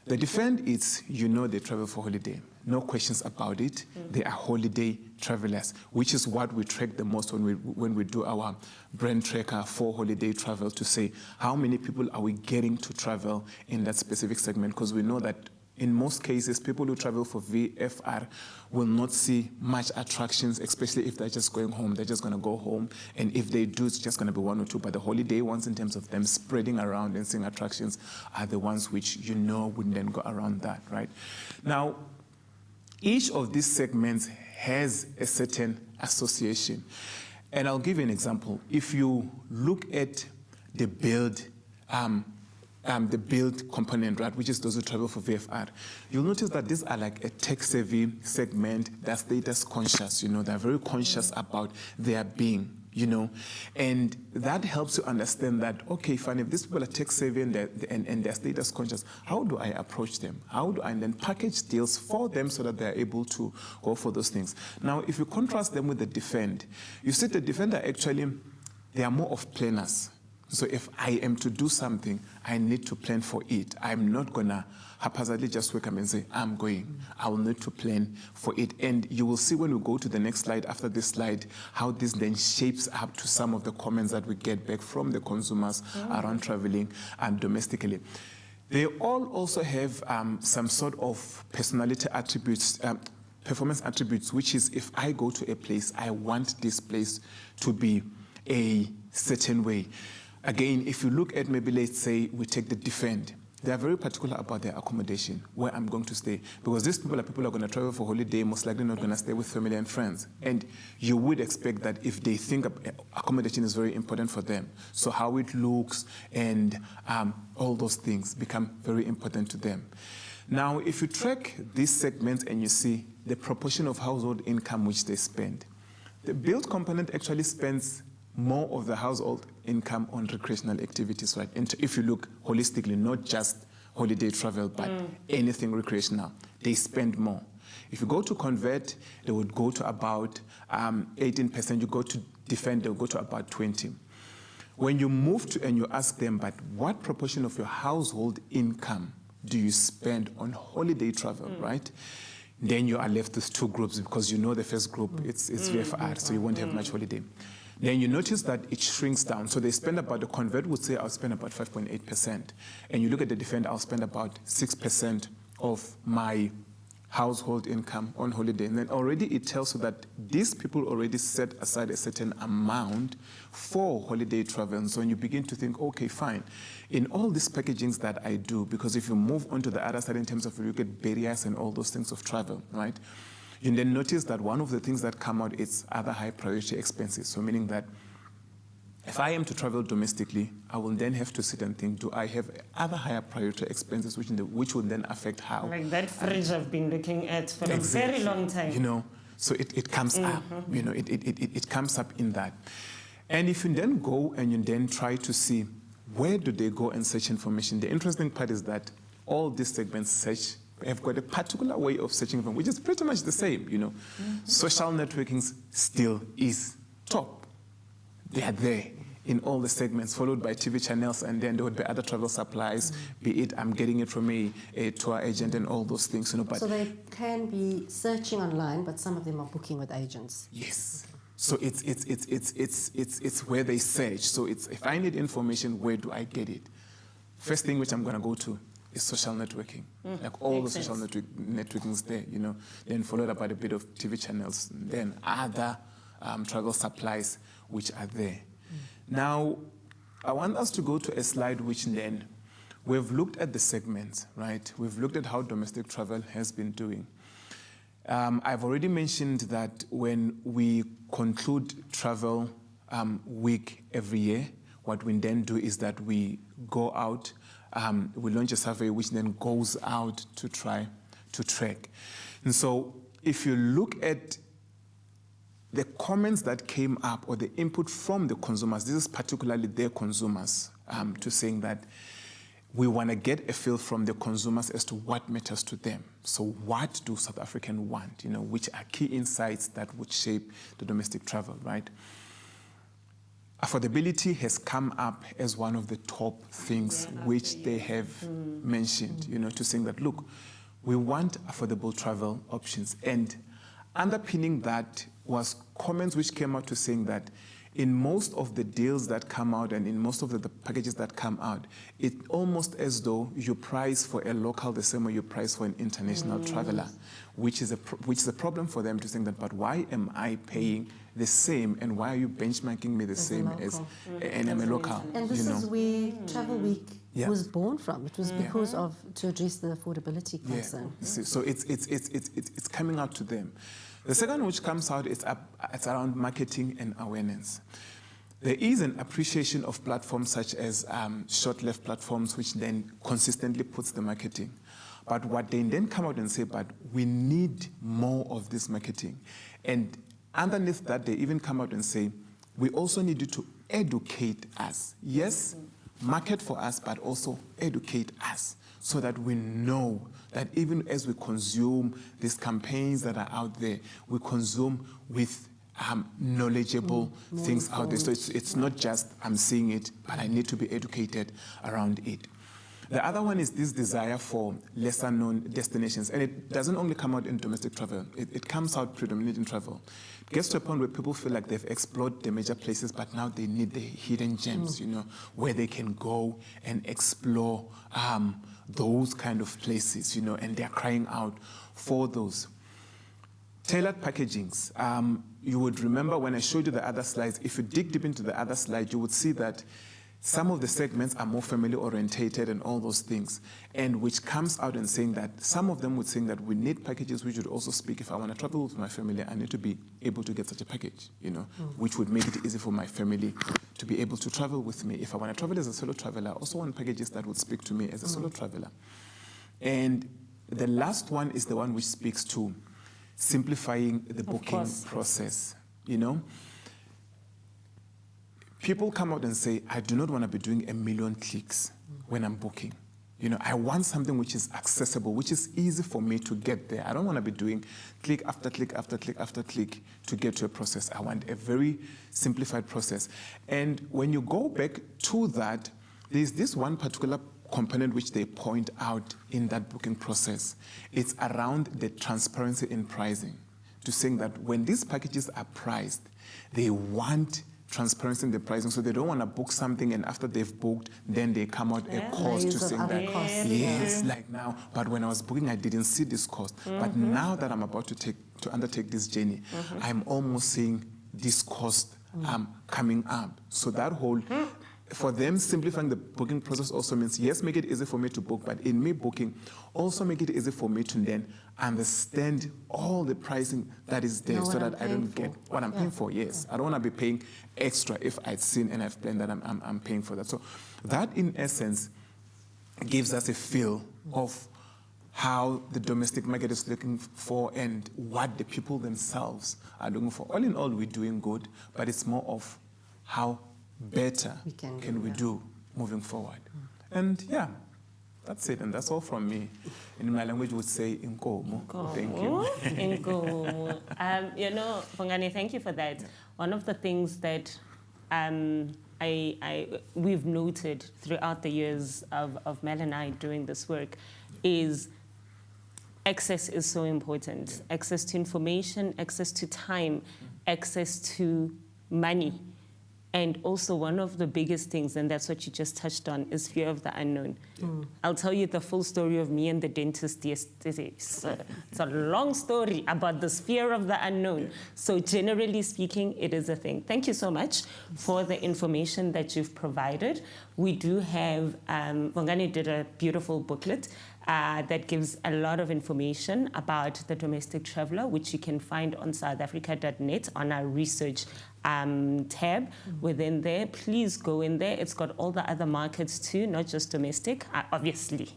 Speaker 8: The defend is, you know, they travel for holiday. No questions about it. They are holiday travelers, which is what we track the most when we do our brand tracker for holiday travel, to say how many people are we getting to travel in that specific segment, because we know that in most cases, people who travel for VFR will not see much attractions, especially if they're just going home. They're just going to go home. And if they do, it's just going to be 1 or 2. But the holiday ones, in terms of them spreading around and seeing attractions, are the ones which you know would then go around that, right? Now, each of these segments has a certain association. And I'll give you an example. If you look at the build component, right, which is those who travel for VFR, you'll notice that these are like a tech-savvy segment. They're status conscious, you know, they're very conscious about their being, you know, and that helps you understand that, okay, fine, if these people are tech savvy and they're status conscious, how do I approach them? How do I then package deals for them so that they're able to go for those things? Now, if you contrast them with the defend, you see the defender actually, they are more of planners. So if I am to do something, I need to plan for it. I'm not gonna haphazardly just wake up and say, I'm going. I will need to plan for it. And you will see when we go to the next slide, after this slide, how this then shapes up to some of the comments that we get back from the consumers around traveling and domestically. They all also have some sort of personality attributes, performance attributes, which is if I go to a place, I want this place to be a certain way. Again, if you look at maybe, let's say, we take the defend, they are very particular about their accommodation, where I'm going to stay. Because these people are going to travel for holiday, most likely not going to stay with family and friends. And you would expect that if they think accommodation is very important for them, so how it looks and all those things become very important to them. Now, if you track these segments and you see the proportion of household income which they spend, the build component actually spends more of the household income on recreational activities, right? And if you look holistically, not just holiday travel, but anything recreational, they spend more. If you go to convert, they would go to about 18%. You go to defend, they'll go to about 20%. When you move to and you ask them, but what proportion of your household income do you spend on holiday travel, right? Then you are left with two groups, because you know the first group, it's VFR, so you won't have much holiday. Then you notice that it shrinks down. So they spend about, the convert would say I'll spend about 5.8%. And you look at the defend, I'll spend about 6% of my household income on holiday. And then already it tells you that these people already set aside a certain amount for holiday travel. And so when you begin to think, okay, fine, in all these packagings that I do, because if you move on to the other side in terms of you look at barriers and all those things of travel, right? You then notice that one of the things that come out is other high priority expenses. So meaning that if I am to travel domestically, I will then have to sit and think, do I have other higher priority expenses which will then affect how?
Speaker 4: Like that fridge I've been looking at for a very long time.
Speaker 8: You know, so it comes up, you know, it comes up in that. And if you then go and you then try to see where do they go and search information, the interesting part is that all these segments have got a particular way of searching for, which is pretty much the same, you know. Social networking still is top. They are there in all the segments, followed by TV channels, and then there would be other travel supplies, be it I'm getting it from a tour agent and all those things, you know. But
Speaker 3: so they can be searching online, but some of them are booking with agents.
Speaker 8: Yes. So it's where they search. So it's, if I need information, where do I get it? First thing which I'm going to go to is social networking. Like all the social networking's there, you know. Then followed up by a bit of TV channels, then other travel supplies which are there. Now, I want us to go to a slide which then, we've looked at the segments, right? We've looked at how domestic travel has been doing. I've already mentioned that when we conclude travel week every year, what we then do is that we go out, we launch a survey which then goes out to try to track. And so if you look at the comments that came up or the input from the consumers, this is particularly their consumers, to saying that we want to get a feel from the consumers as to what matters to them. So what do South Africans want, you know, which are key insights that would shape the domestic travel, right? Affordability has come up as one of the top things which they have mentioned, you know, to saying that, look, we want affordable travel options. And underpinning that was comments which came out to saying that in most of the deals that come out and in most of the packages that come out, it's almost as though you price for a local the same way you price for an international traveler, which is a problem for them to think that, but why am I paying the same and why are you benchmarking me the same as, and I'm a local?
Speaker 3: And this is where Travel Week was born from. It was because of, to address the affordability concern.
Speaker 8: So it's coming out to them. The second which comes out is it's around marketing and awareness. There is an appreciation of platforms such as Sho't Left platforms, which then consistently puts the marketing. But what they then come out and say, but we need more of this marketing. And underneath that, they even come out and say, we also need you to educate us. Yes, market for us, but also educate us so that we know that even as we consume these campaigns that are out there, we consume with knowledgeable things out there. So it's not just I'm seeing it, but I need to be educated around it. The other one is this desire for lesser known destinations. And it doesn't only come out in domestic travel, it comes out predominantly in travel. It gets to a point where people feel like they've explored the major places, but now they need the hidden gems, you know, where they can go and explore those kind of places, you know, and they're crying out for those. Tailored packagings. You would remember when I showed you the other slides, if you dig deep into the other slide, you would see that some of the segments are more family orientated and all those things, and which comes out and saying that some of them would say that we need packages which would also speak, if I want to travel with my family, I need to be able to get such a package, you know, which would make it easy for my family to be able to travel with me. If I want to travel as a solo traveler, I also want packages that would speak to me as a solo traveler. And the last one is the one which speaks to simplifying the booking process, you know. People come out and say, I do not want to be doing 1 million clicks when I'm booking. You know, I want something which is accessible, which is easy for me to get there. I don't want to be doing click after click after click after click to get to a process. I want a very simplified process. And when you go back to that, there's this one particular component which they point out in that booking process. It's around the transparency in pricing, to saying that when these packages are priced, they want transparency in the pricing, so they don't want to book something and after they've booked, then they come out a cost to saying that, yes, like now, but when I was booking, I didn't see this cost. But now that I'm about to undertake this journey, I'm almost seeing this cost coming up. So that whole, for them, simplifying the booking process also means, yes, make it easy for me to book, but in me booking, also make it easy for me to then understand all the pricing that is there, so that I don't get what I'm paying for. Yes, I don't want to be paying extra if I'd seen and I've planned that I'm paying for that. So that, in essence, gives us a feel of how the domestic market is looking for and what the people themselves are looking for. All in all, we're doing good, but it's more of how better can we do moving forward. And yeah, that's it, and that's all from me. In my language, would say Inkomo. Thank you.
Speaker 4: Inkomo. You know, Bongani, thank you for that. One of the things that we've noted throughout the years of Mel and I doing this work is access is so important. Access to information, access to time, access to money. And also one of the biggest things, and that's what you just touched on, is fear of the unknown. I'll tell you the full story of me and the dentist yesterday. It's a long story about this fear of the unknown. So generally speaking, it is a thing. Thank you so much for the information that you've provided. We do have, Bongani did a beautiful booklet that gives a lot of information about the domestic traveler, which you can find on southafrica.net on our research tab. Within there, please go in there. It's got all the other markets too, not just domestic. I obviously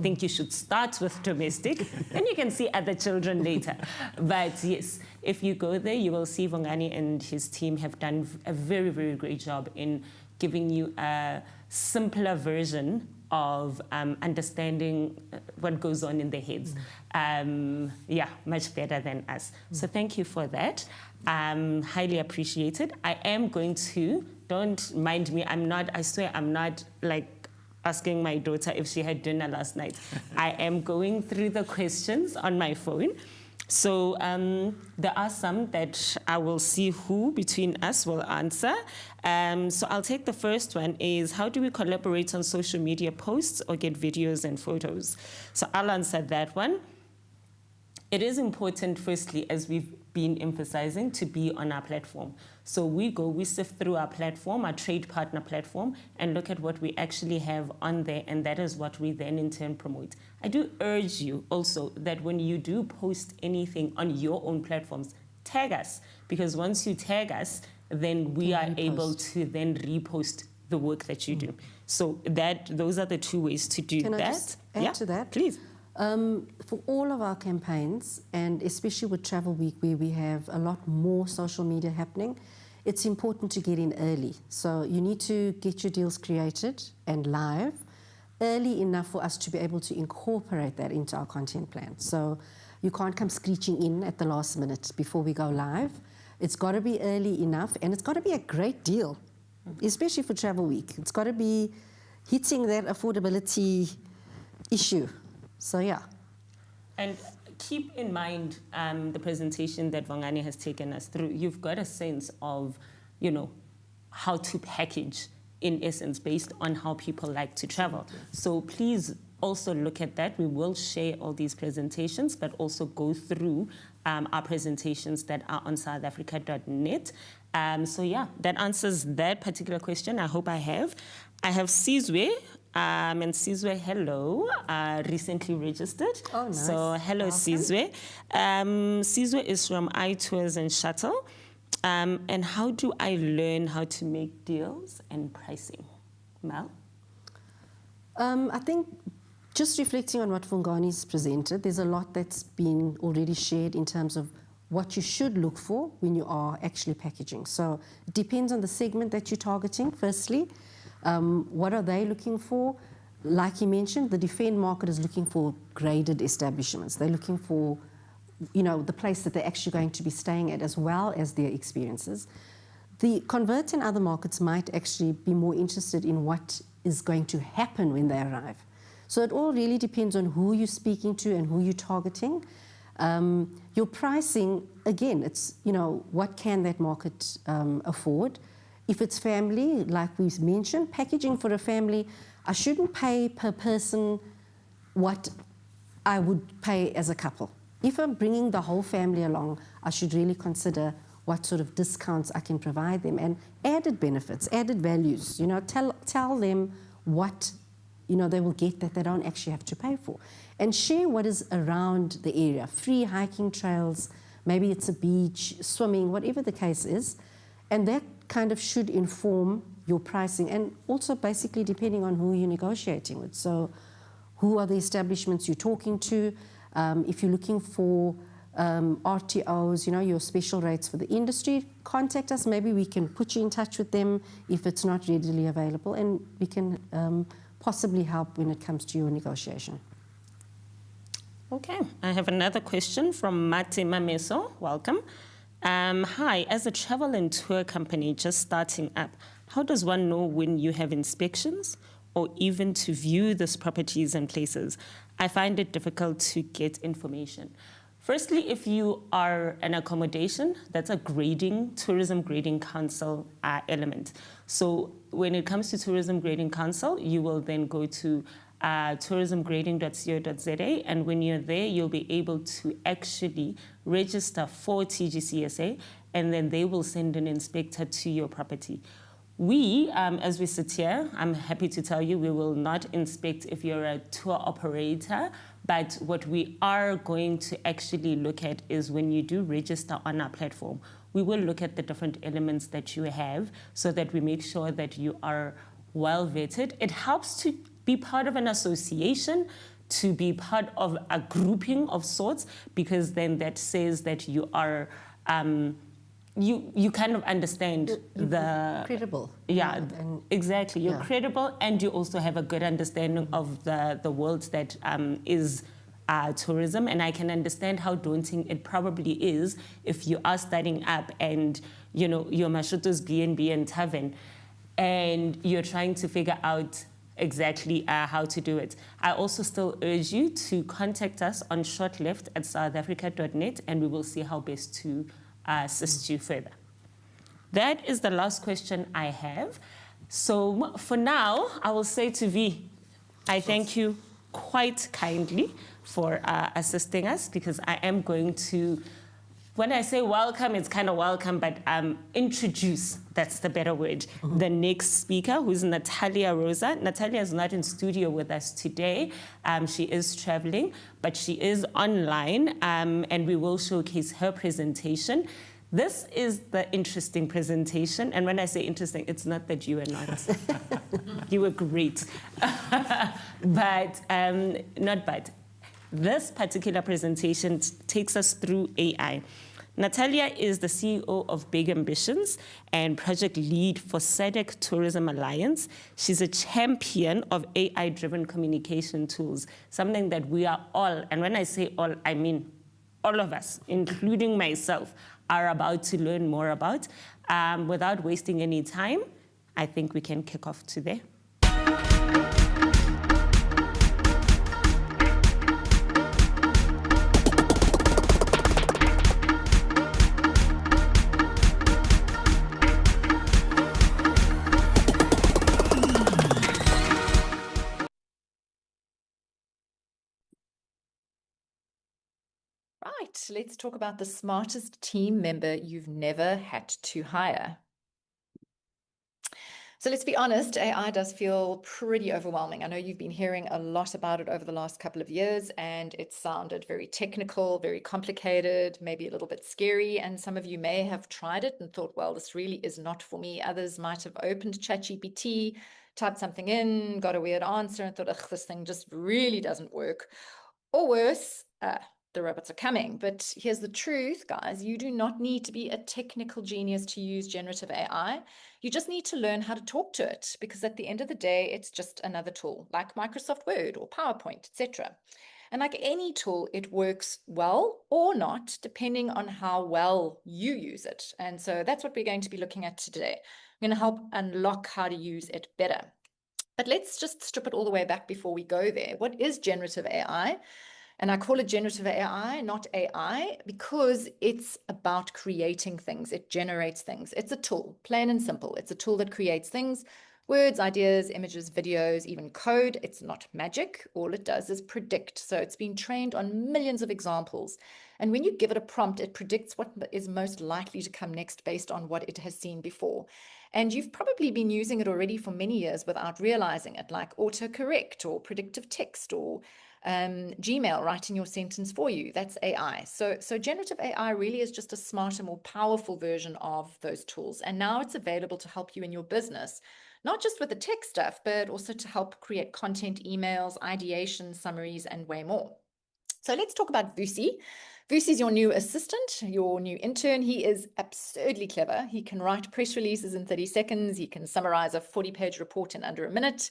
Speaker 4: think you should start with domestic, then you can see other children later. But yes, if you go there, you will see Bongani and his team have done a very, very great job in giving you a simpler version of understanding what goes on in their heads. Yeah, much better than us. So thank you for that. Highly appreciated. I am going to, don't mind me, I swear I'm not like asking my daughter if she had dinner last night. I am going through the questions on my phone. So there are some that I will see who between us will answer. So I'll take the first one is, how do we collaborate on social media posts or get videos and photos? So I'll answer that one. It is important, firstly, as we've been emphasizing, to be on our platform. So we sift through our platform, our trade partner platform, and look at what we actually have on there, and that is what we then in turn promote. I do urge you also that when you do post anything on your own platforms, tag us, because once you tag us, then we are able to then repost the work that you do. So those are the two ways to do that.
Speaker 3: Can I just add to that?
Speaker 4: Please.
Speaker 3: For all of our campaigns, and especially with Travel Week, where we have a lot more social media happening, it's important to get in early. So you need to get your deals created and live early enough for us to be able to incorporate that into our content plan. So you can't come screeching in at the last minute before we go live. It's got to be early enough, and it's got to be a great deal, especially for Travel Week. It's got to be hitting that affordability issue. So yeah.
Speaker 4: And keep in mind the presentation that Vangani has taken us through. You've got a sense of, you know, how to package, in essence, based on how people like to travel. So please also look at that. We will share all these presentations, but also go through our presentations that are on southafrica.net. So yeah, that answers that particular question. I hope I have. I have Sizwe. And Sizwe, hello, recently registered.
Speaker 3: Oh, nice.
Speaker 4: So hello, Sizwe. Sizwe is from iTours and Shuttle. And how do I learn how to make deals and pricing? Mal?
Speaker 3: I think just reflecting on what Fungani's presented, there's a lot that's been already shared in terms of what you should look for when you are actually packaging. So it depends on the segment that you're targeting, firstly. What are they looking for? Like he mentioned, the defend market is looking for graded establishments. They're looking for, you know, the place that they're actually going to be staying at, as well as their experiences. The converts in other markets might actually be more interested in what is going to happen when they arrive. So it all really depends on who you're speaking to and who you're targeting. Your pricing, again, it's, you know, what can that market afford? If it's family, like we've mentioned, packaging for a family, I shouldn't pay per person what I would pay as a couple. If I'm bringing the whole family along, I should really consider what sort of discounts I can provide them and added benefits, added values. You know, tell them what, you know, they will get that they don't actually have to pay for. And share what is around the area, free hiking trails, maybe it's a beach, swimming, whatever the case is. And that kind of should inform your pricing, and also basically depending on who you're negotiating with. So who are the establishments you're talking to? If you're looking for RTOs, you know, your special rates for the industry, contact us. Maybe we can put you in touch with them if it's not readily available, and we can possibly help when it comes to your negotiation.
Speaker 4: Okay, I have another question from Mate Mameso. Welcome. Hi, as a travel and tour company just starting up, how does one know when you have inspections or even to view these properties and places? I find it difficult to get information. Firstly, if you are an accommodation, that's a tourism grading council element. So when it comes to tourism grading council, you will then go to tourismgrading.co.za, and when you're there, you'll be able to actually register for TGCSA, and then they will send an inspector to your property. We, as we sit here, I'm happy to tell you, we will not inspect if you're a tour operator, but what we are going to actually look at is when you do register on our platform, we will look at the different elements that you have so that we make sure that you are well vetted. It helps to be part of an association, to be part of a grouping of sorts, because then that says that you are, you kind of understand the...
Speaker 3: Credible.
Speaker 4: Yeah,
Speaker 3: and
Speaker 4: exactly. You're credible, and you also have a good understanding of the world that is tourism. And I can understand how daunting it probably is if you are starting up and, you know, you're Mashuto's B&B and Tavern, and you're trying to figure out exactly how to do it. I also still urge you to contact us on shotleft@southafrica.net, and we will see how best to assist you further. That is the last question I have. So for now, I will say to V, I thank you quite kindly for assisting us, because I am going to, when I say welcome, it's kind of welcome, but introduce, that's the better word, the next speaker, who's Natalia Rosa. Natalia is not in studio with us today. She is traveling, but she is online, and we will showcase her presentation. This is the interesting presentation, and when I say interesting, it's not that you were not. You were great. This particular presentation takes us through AI. Natalia is the CEO of Big Ambitions and project lead for SADC Tourism Alliance. She's a champion of AI-driven communication tools, something that we are all, and when I say all, I mean all of us, including myself, are about to learn more about. Without wasting any time, I think we can kick off today.
Speaker 9: Right, let's talk about the smartest team member you've never had to hire. So let's be honest, AI does feel pretty overwhelming. I know you've been hearing a lot about it over the last couple of years, and it sounded very technical, very complicated, maybe a little bit scary. And some of you may have tried it and thought, well, this really is not for me. Others might have opened ChatGPT, typed something in, got a weird answer, and thought, ugh, this thing just really doesn't work. Or worse, the robots are coming. But here's the truth, guys. You do not need to be a technical genius to use generative AI. You just need to learn how to talk to it, because at the end of the day, it's just another tool like Microsoft Word or PowerPoint, etc. And like any tool, it works well or not, depending on how well you use it. And so that's what we're going to be looking at today. I'm going to help unlock how to use it better. But let's just strip it all the way back before we go there. What is generative AI? And I call it generative AI, not AI, because it's about creating things. It generates things. It's a tool, plain and simple. It's a tool that creates things, words, ideas, images, videos, even code. It's not magic. All it does is predict. So it's been trained on millions of examples. And when you give it a prompt, it predicts what is most likely to come next based on what it has seen before. And you've probably been using it already for many years without realizing it, like autocorrect or predictive text or Gmail writing your sentence for you. That's AI. So generative AI really is just a smarter, more powerful version of those tools. And now it's available to help you in your business, not just with the tech stuff, but also to help create content, emails, ideation, summaries, and way more. So let's talk about Vusi. Vusi is your new assistant, your new intern. He is absurdly clever. He can write press releases in 30 seconds. He can summarize a 40-page report in under a minute.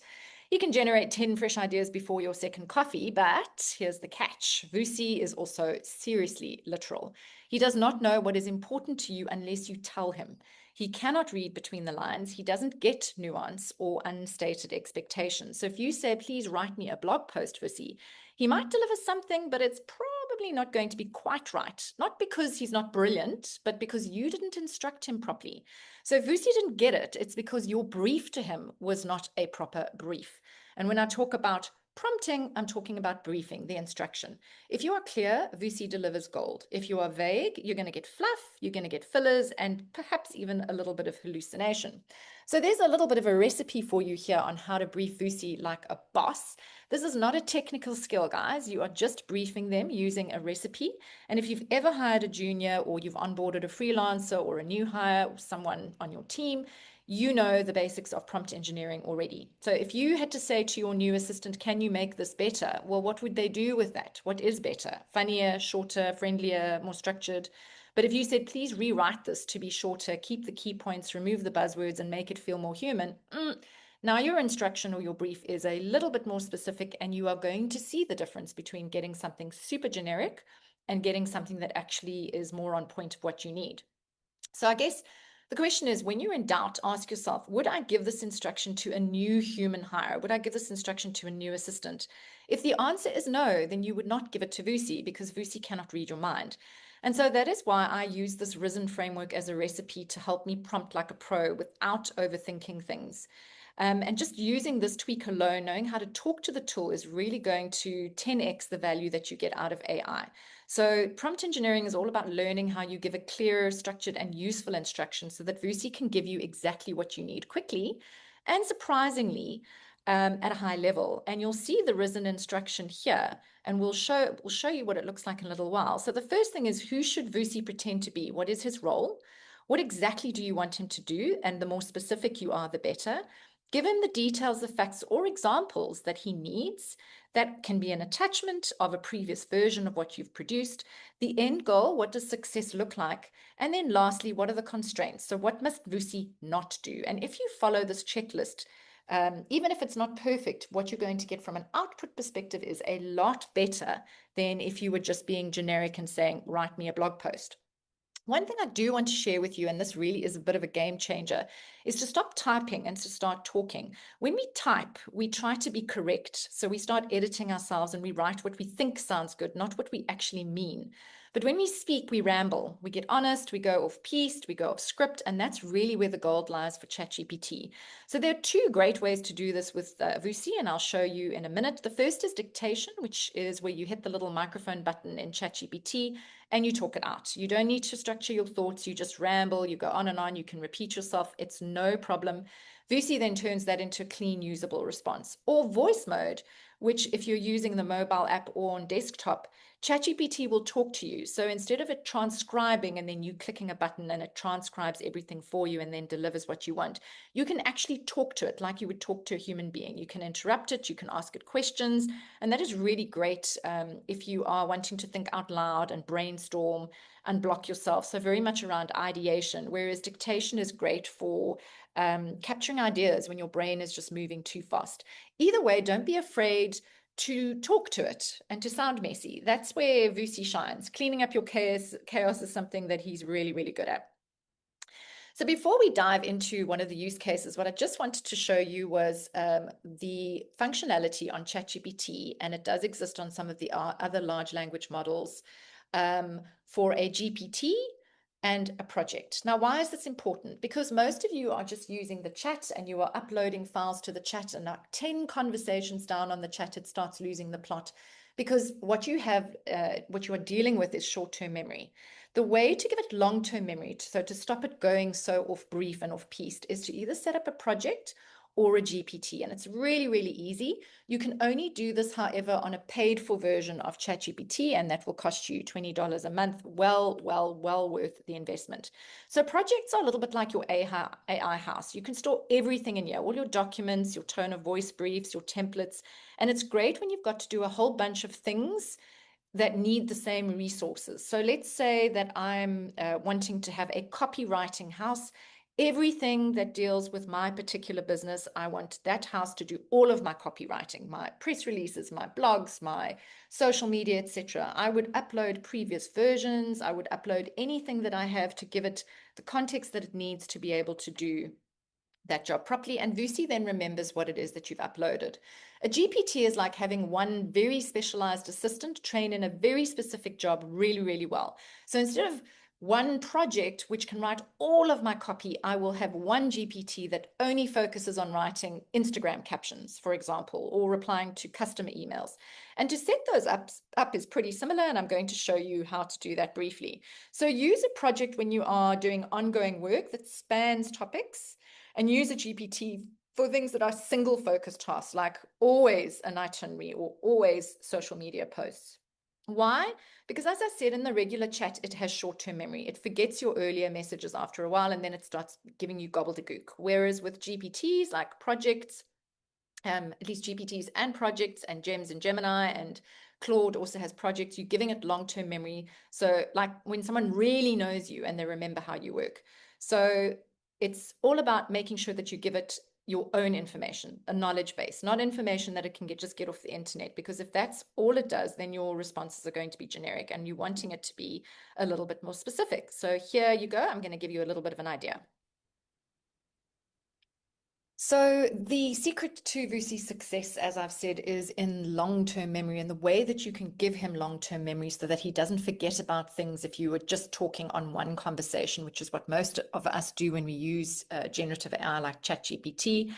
Speaker 9: You can generate 10 fresh ideas before your second coffee, but here's the catch. Vusi is also seriously literal. He does not know what is important to you unless you tell him. He cannot read between the lines. He doesn't get nuance or unstated expectations. So if you say, please write me a blog post, Vusi, he might deliver something, but it's probably not going to be quite right. Not because he's not brilliant, but because you didn't instruct him properly. So if Vusi didn't get it, it's because your brief to him was not a proper brief. And when I talk about prompting, I'm talking about briefing, the instruction. If you are clear, Vusi delivers gold. If you are vague, you're going to get fluff, you're going to get fillers, and perhaps even a little bit of hallucination. So there's a little bit of a recipe for you here on how to brief Vusi like a boss. This is not a technical skill, guys. You are just briefing them using a recipe. And if you've ever hired a junior or you've onboarded a freelancer or a new hire or someone on your team, you know the basics of prompt engineering already. So if you had to say to your new assistant, can you make this better? Well, what would they do with that? What is better? Funnier, shorter, friendlier, more structured? But if you said, please rewrite this to be shorter, keep the key points, remove the buzzwords, and make it feel more human, now your instruction or your brief is a little bit more specific, and you are going to see the difference between getting something super generic and getting something that actually is more on point of what you need. So I guess the question is, when you're in doubt, ask yourself, would I give this instruction to a new human hire? Would I give this instruction to a new assistant? If the answer is no, then you would not give it to Vusi, because Vusi cannot read your mind. And so that is why I use this Risen framework as a recipe to help me prompt like a pro without overthinking things. And just using this tweak alone, knowing how to talk to the tool, is really going to 10x the value that you get out of AI. So prompt engineering is all about learning how you give a clear, structured, and useful instruction so that Vusi can give you exactly what you need quickly and surprisingly at a high level. And you'll see the Risen instruction here, and we'll show you what it looks like in a little while. So the first thing is, who should Vusi pretend to be? What is his role? What exactly do you want him to do? And the more specific you are, the better. Give him the details, the facts, or examples that he needs. That can be an attachment of a previous version of what you've produced. The end goal, what does success look like? And then lastly, what are the constraints? So what must Vusi not do? And if you follow this checklist, even if it's not perfect, what you're going to get from an output perspective is a lot better than if you were just being generic and saying, write me a blog post. One thing I do want to share with you, and this really is a bit of a game changer, is to stop typing and to start talking. When we type, we try to be correct. So we start editing ourselves and we write what we think sounds good, not what we actually mean. But when we speak, we ramble. We get honest, we go off piste, we go off script, and that's really where the gold lies for ChatGPT. So there are two great ways to do this with Vusi, and I'll show you in a minute. The first is dictation, which is where you hit the little microphone button in ChatGPT and you talk it out. You don't need to structure your thoughts. You just ramble, you go on and on, you can repeat yourself. It's no problem. Vusi then turns that into a clean, usable response. Or voice mode, which if you're using the mobile app or on desktop, ChatGPT will talk to you. So instead of it transcribing and then you clicking a button and it transcribes everything for you and then delivers what you want, you can actually talk to it like you would talk to a human being. You can interrupt it, you can ask it questions, and that is really great if you are wanting to think out loud and brainstorm and block yourself. So very much around ideation, whereas dictation is great for capturing ideas when your brain is just moving too fast. Either way, don't be afraid to talk to it and to sound messy. That's where Vusi shines. Cleaning up your chaos is something that he's really, really good at. So before we dive into one of the use cases, what I just wanted to show you was the functionality on ChatGPT, and it does exist on some of the other large language models for a GPT and a project. Now, why is this important? Because most of you are just using the chat and you are uploading files to the chat, and now 10 conversations down on the chat, it starts losing the plot, because what you are dealing with is short-term memory. The way to give it long-term memory, so to stop it going so off brief and off piste, is to either set up a project or a GPT. And it's really, really easy. You can only do this, however, on a paid for version of ChatGPT, and that will cost you $20 a month. Well worth the investment. So projects are a little bit like your AI house. You can store everything in here, all your documents, your tone of voice briefs, your templates. And it's great when you've got to do a whole bunch of things that need the same resources. So let's say that I'm wanting to have a copywriting house. Everything that deals with my particular business, I want that house to do all of my copywriting, my press releases, my blogs, my social media, etc. I would upload previous versions. I would upload anything that I have to give it the context that it needs to be able to do that job properly. And Vusi then remembers what it is that you've uploaded. A GPT is like having one very specialized assistant trained in a very specific job really, really well. So instead of one project which can write all of my copy, I will have one GPT that only focuses on writing Instagram captions, for example, or replying to customer emails. And to set those up is pretty similar, and I'm going to show you how to do that briefly. So use a project when you are doing ongoing work that spans topics, and use a GPT for things that are single focus tasks, like always an itinerary or always social media posts. Why? Because as I said, in the regular chat, it has short-term memory. It forgets your earlier messages after a while, and then it starts giving you gobbledygook. Whereas with GPTs like projects, at least GPTs and projects, and Gems and Gemini and Claude also has projects, you're giving it long-term memory. So like when someone really knows you and they remember how you work. So it's all about making sure that you give it your own information, a knowledge base, not information that it can just get off the internet, because if that's all it does, then your responses are going to be generic and you're wanting it to be a little bit more specific. So here you go. I'm going to give you a little bit of an idea. So the secret to Vusi's success, as I've said, is in long-term memory, and the way that you can give him long-term memory so that he doesn't forget about things if you were just talking on one conversation, which is what most of us do when we use generative AI like ChatGPT.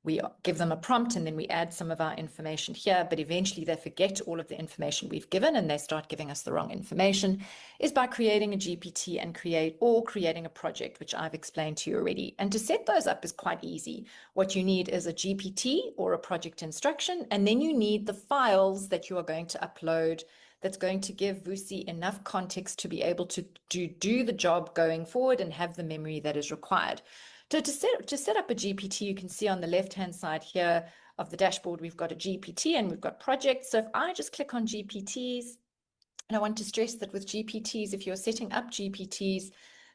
Speaker 9: We give them a prompt and then we add some of our information here, but eventually they forget all of the information we've given and they start giving us the wrong information, is by creating a GPT and creating a project, which I've explained to you already. And to set those up is quite easy. What you need is a GPT or a project instruction, and then you need the files that you are going to upload that's going to give Vusi enough context to be able to do the job going forward and have the memory that is required. So to set up a GPT, you can see on the left-hand side here of the dashboard, we've got a GPT and we've got projects. So if I just click on GPTs, and I want to stress that with GPTs, if you're setting up GPTs,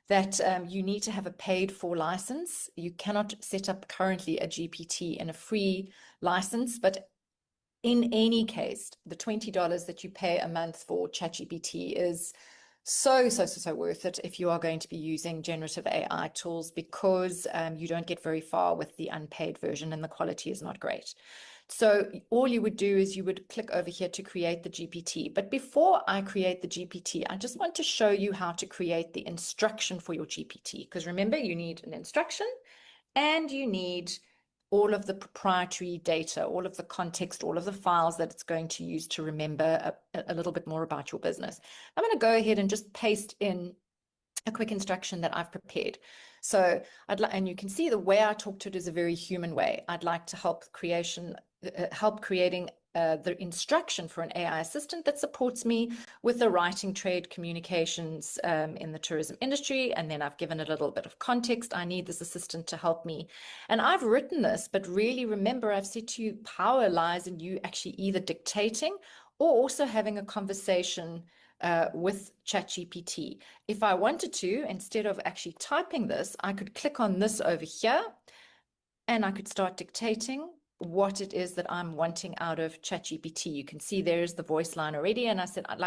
Speaker 9: that you need to have a paid for license. You cannot set up currently a GPT in a free license, but in any case, the $20 that you pay a month for ChatGPT is so worth it if you are going to be using generative AI tools, because you don't get very far with the unpaid version and the quality is not great. So all you would do is you would click over here to create the GPT. But before I create the GPT, I just want to show you how to create the instruction for your GPT. Because remember, you need an instruction and you need all of the proprietary data, all of the context, all of the files that it's going to use to remember a little bit more about your business. I'm going to go ahead and just paste in a quick instruction that I've prepared. So and you can see the way I talk to it is a very human way. I'd like to help creating the instruction for an AI assistant that supports me with the writing, trade, communications in the tourism industry. And then I've given it a little bit of context. I need this assistant to help me. And I've written this, but really remember, I've said to you, power lies in you actually either dictating or also having a conversation with ChatGPT. If I wanted to, instead of actually typing this, I could click on this over here and I could start dictating what it is that I'm wanting out of ChatGPT. You can see there's the voice line already. And I said, I'd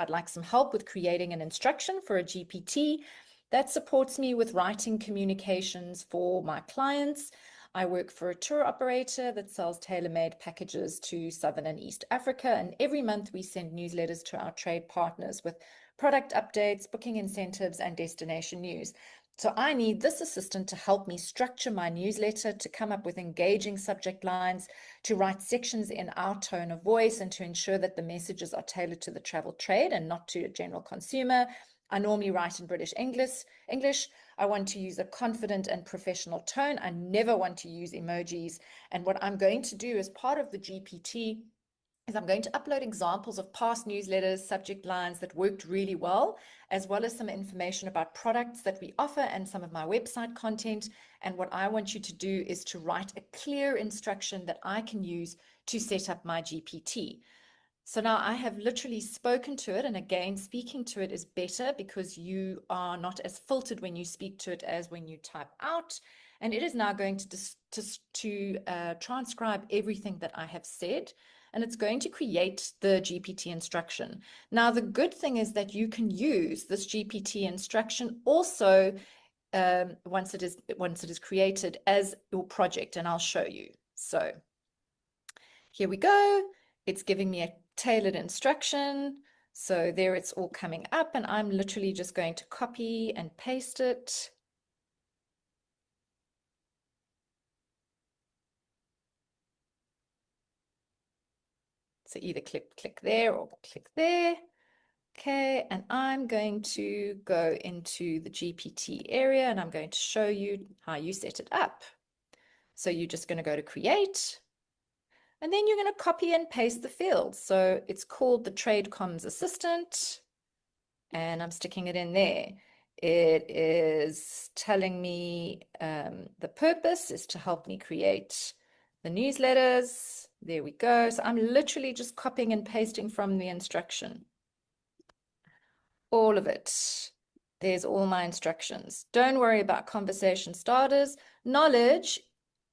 Speaker 9: like some help with creating an instruction for a GPT that supports me with writing communications for my clients. I work for a tour operator that sells tailor-made packages to Southern and East Africa. And every month we send newsletters to our trade partners with product updates, booking incentives, and destination news. So I need this assistant to help me structure my newsletter, to come up with engaging subject lines, to write sections in our tone of voice, and to ensure that the messages are tailored to the travel trade and not to a general consumer. I normally write in British English. I want to use a confident and professional tone. I never want to use emojis. And what I'm going to do as part of the GPT is I'm going to upload examples of past newsletters, subject lines that worked really well, as well as some information about products that we offer and some of my website content. And what I want you to do is to write a clear instruction that I can use to set up my GPT. So now I have literally spoken to it, and again, speaking to it is better because you are not as filtered when you speak to it as when you type out. And it is now going to transcribe everything that I have said, and it's going to create the GPT instruction. Now, the good thing is that you can use this GPT instruction also once it is created as your project, and I'll show you. So here we go. It's giving me a tailored instruction. So there it's all coming up, and I'm literally just going to copy and paste it. So either click there or click there. Okay, and I'm going to go into the GPT area and I'm going to show you how you set it up. So you're just going to go to create. And then you're going to copy and paste the fields. So it's called the Trade Comms Assistant, and I'm sticking it in there. It is telling me the purpose is to help me create the newsletters. There we go. So I'm literally just copying and pasting from the instruction. All of it. There's all my instructions. Don't worry about conversation starters. Knowledge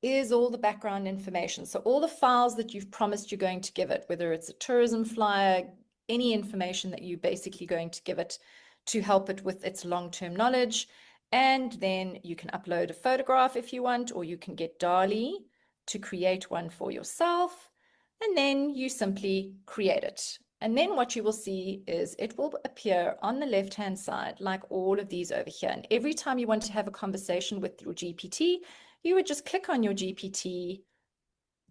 Speaker 9: is all the background information. So all the files that you've promised you're going to give it, whether it's a tourism flyer, any information that you're basically going to give it to help it with its long-term knowledge. And then you can upload a photograph if you want, or you can get DALL-E to create one for yourself. And then you simply create it. And then what you will see is it will appear on the left-hand side like all of these over here. And every time you want to have a conversation with your GPT, you would just click on your GPT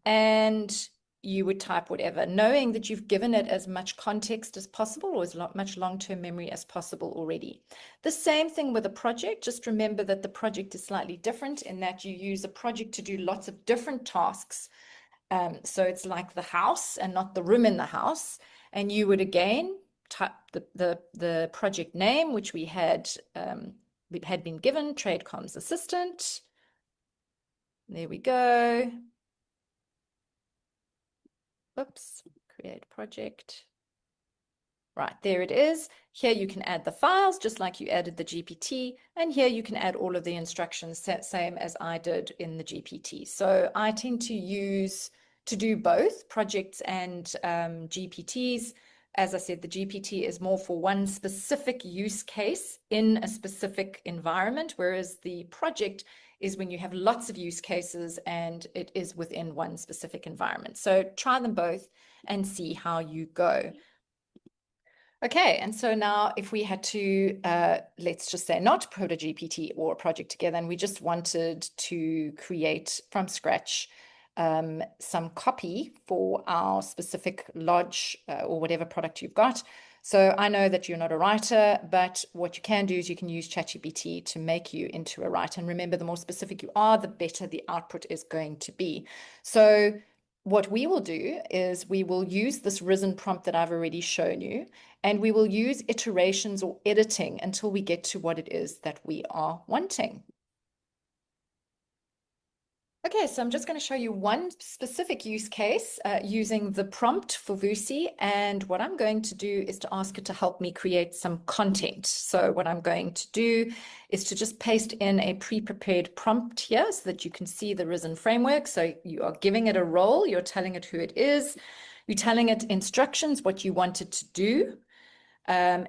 Speaker 9: and you would type whatever, knowing that you've given it as much context as possible or as much long-term memory as possible already. The same thing with a project. Just remember that the project is slightly different in that you use a project to do lots of different tasks. So it's like the house and not the room in the house. And you would again type the project name, which we had been given, Trade Comms Assistant. There we go. Oops, create project. Right, there it is. Here you can add the files just like you added the GPT, and here you can add all of the instructions, same as I did in the GPT. So I tend to do both projects and GPTs. As I said, the GPT is more for one specific use case in a specific environment, whereas the project is when you have lots of use cases and it is within one specific environment. So try them both and see how you go. Okay, and so now if we had to, let's just say not put a GPT or a project together, and we just wanted to create from scratch some copy for our specific lodge or whatever product you've got. So I know that you're not a writer, but what you can do is you can use ChatGPT to make you into a writer. And remember, the more specific you are, the better the output is going to be. So what we will do is we will use this risen prompt that I've already shown you, and we will use iterations or editing until we get to what it is that we are wanting. Okay, so I'm just going to show you one specific use case using the prompt for Vusi, and what I'm going to do is to ask it to help me create some content. So what I'm going to do is to just paste in a pre-prepared prompt here so that you can see the Risen framework. So you are giving it a role, you're telling it who it is, you're telling it instructions, what you want it to do.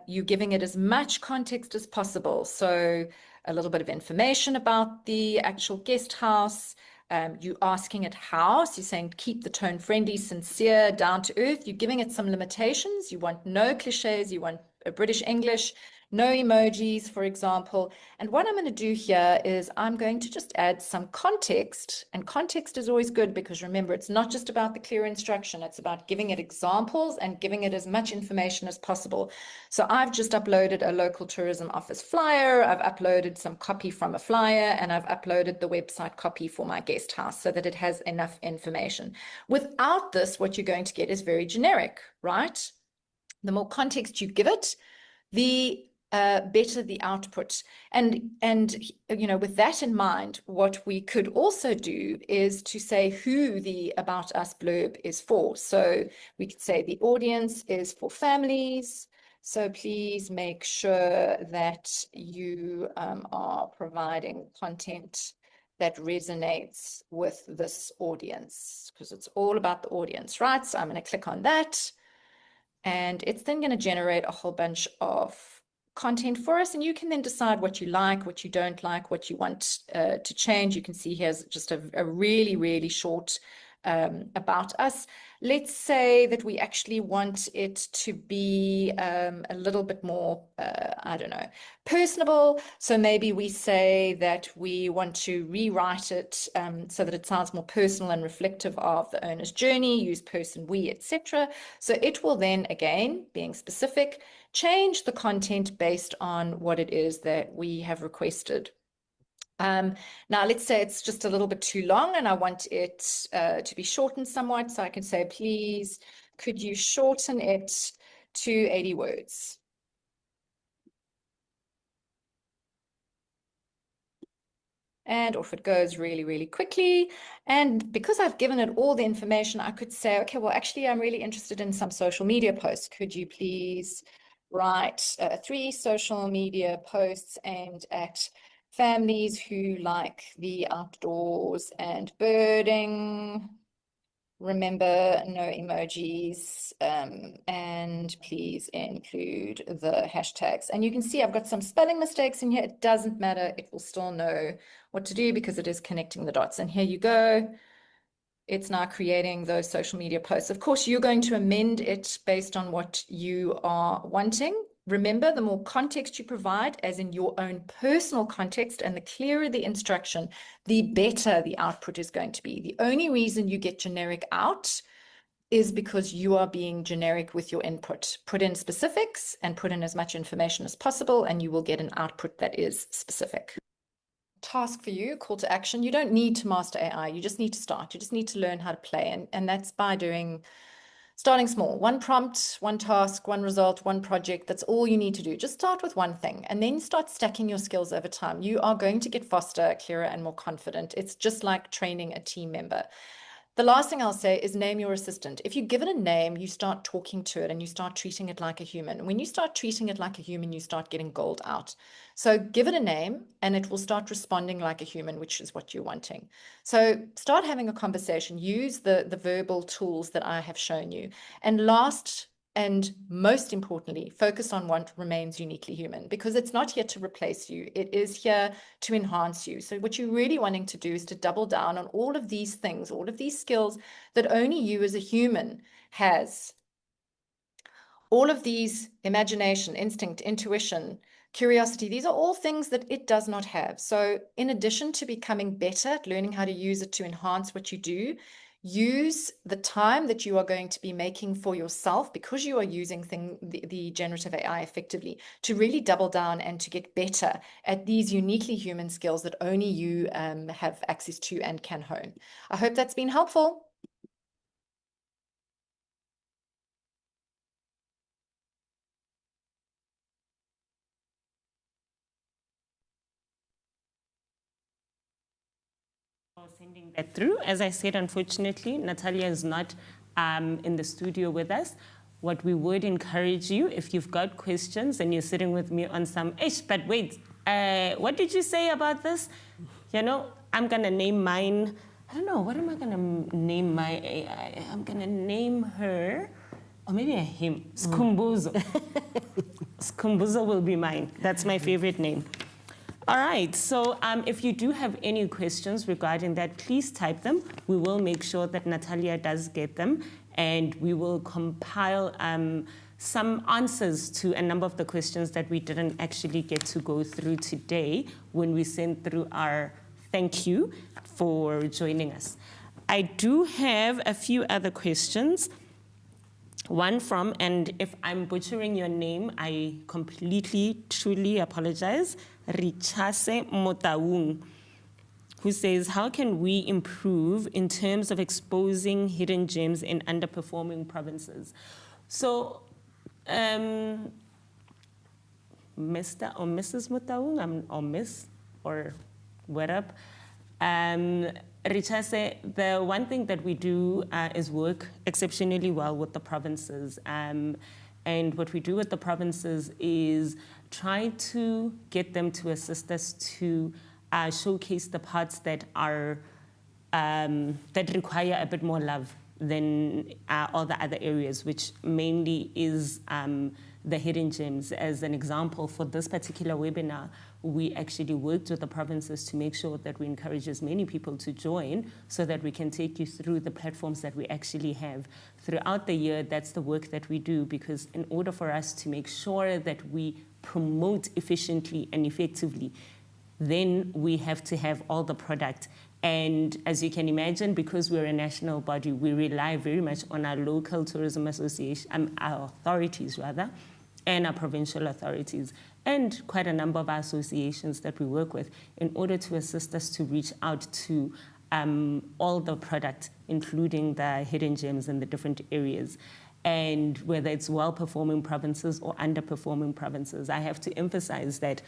Speaker 9: You're giving it as much context as possible. So a little bit of information about the actual guest house. You're asking it how. So you're saying keep the tone friendly, sincere, down to earth. You're giving it some limitations. You want no cliches. You want a British English, no emojis, for example. And what I'm going to do here is I'm going to just add some context. And context is always good because remember, it's not just about the clear instruction. It's about giving it examples and giving it as much information as possible. So I've just uploaded a local tourism office flyer. I've uploaded some copy from a flyer, and I've uploaded the website copy for my guest house so that it has enough information. Without this, what you're going to get is very generic, right? The more context you give it, the better the output. And you know, with that in mind, what we could also do is to say who the About Us blurb is for. So we could say the audience is for families. So please make sure that you are providing content that resonates with this audience, because it's all about the audience, right? So I'm going to click on that. And it's then going to generate a whole bunch of content for us. And you can then decide what you like, what you don't like, what you want to change. You can see here's just a really, really short about us. Let's say that we actually want it to be a little bit more, I don't know, personable. So maybe we say that we want to rewrite it so that it sounds more personal and reflective of the owner's journey, use person, we, etc. So it will then, again, being specific, change the content based on what it is that we have requested. Now, let's say it's just a little bit too long and I want it to be shortened somewhat. So I can say, please, could you shorten it to 80 words? And off it goes really, really quickly. And because I've given it all the information, I could say, okay, well, actually, I'm really interested in some social media posts. Could you please write 3 social media posts aimed at families who like the outdoors and birding? Remember, no emojis, and please include the hashtags. And you can see I've got some spelling mistakes in here. It doesn't matter. It will still know what to do because it is connecting the dots. And here you go. It's now creating those social media posts. Of course, you're going to amend it based on what you are wanting. Remember, the more context you provide, as in your own personal context, and the clearer the instruction, the better the output is going to be. The only reason you get generic out is because you are being generic with your input. Put in specifics and put in as much information as possible, and you will get an output that is specific. Task for you, call to action. You don't need to master AI. You just need to start. You just need to learn how to play. And that's by doing Starting small, one prompt, one task, one result, one project. That's all you need to do. Just start with one thing and then start stacking your skills over time. You are going to get faster, clearer, and more confident. It's just like training a team member. The last thing I'll say is name your assistant. If you give it a name, you start talking to it and you start treating it like a human. When you start treating it like a human, you start getting gold out. So give it a name and it will start responding like a human, which is what you're wanting. So start having a conversation. Use the verbal tools that I have shown you. And last and most importantly, focus on what remains uniquely human, because it's not here to replace you. It is here to enhance you. So what you're really wanting to do is to double down on all of these things, all of these skills that only you as a human has. All of these: imagination, instinct, intuition, curiosity, these are all things that it does not have. So in addition to becoming better at learning how to use it to enhance what you do, use the time that you are going to be making for yourself, because you are using the generative AI effectively, to really double down and to get better at these uniquely human skills that only you have access to and can hone. I hope that's been helpful.
Speaker 4: Sending that through. As I said, unfortunately, Natalia is not in the studio with us. What we would encourage you, if you've got questions and you're sitting with me on some, but wait, what did you say about this? You know, I'm going to name mine. I don't know, what am I going to name my AI? I'm going to name her, or maybe a him, Skumbuzo. Skumbuzo will be mine. That's my favorite name. All right, so if you do have any questions regarding that, please type them. We will make sure that Natalia does get them, and we will compile some answers to a number of the questions that we didn't actually get to go through today when we sent through our thank you for joining us. I do have a few other questions. One from, and if I'm butchering your name, I completely, truly apologize, Richase Motaung, who says, how can we improve in terms of exposing hidden gems in underperforming provinces? So, Mr. or Mrs. Motaung, or Miss, or what up? Richase, the one thing that we do is work exceptionally well with the provinces. And what we do with the provinces is try to get them to assist us to showcase the parts that are that require a bit more love than all the other areas, which mainly is the hidden gems. As an example, for this particular webinar, we actually worked with the provinces to make sure that we encourage as many people to join so that we can take you through the platforms that we actually have. Throughout the year, that's the work that we do, because in order for us to make sure that we promote efficiently and effectively, then we have to have all the product. And as you can imagine, because we're a national body, we rely very much on our local tourism association, our authorities rather, and our provincial authorities, and quite a number of our associations that we work with, in order to assist us to reach out to all the product, including the hidden gems in the different areas. And whether it's well-performing provinces or underperforming provinces, I have to emphasize that,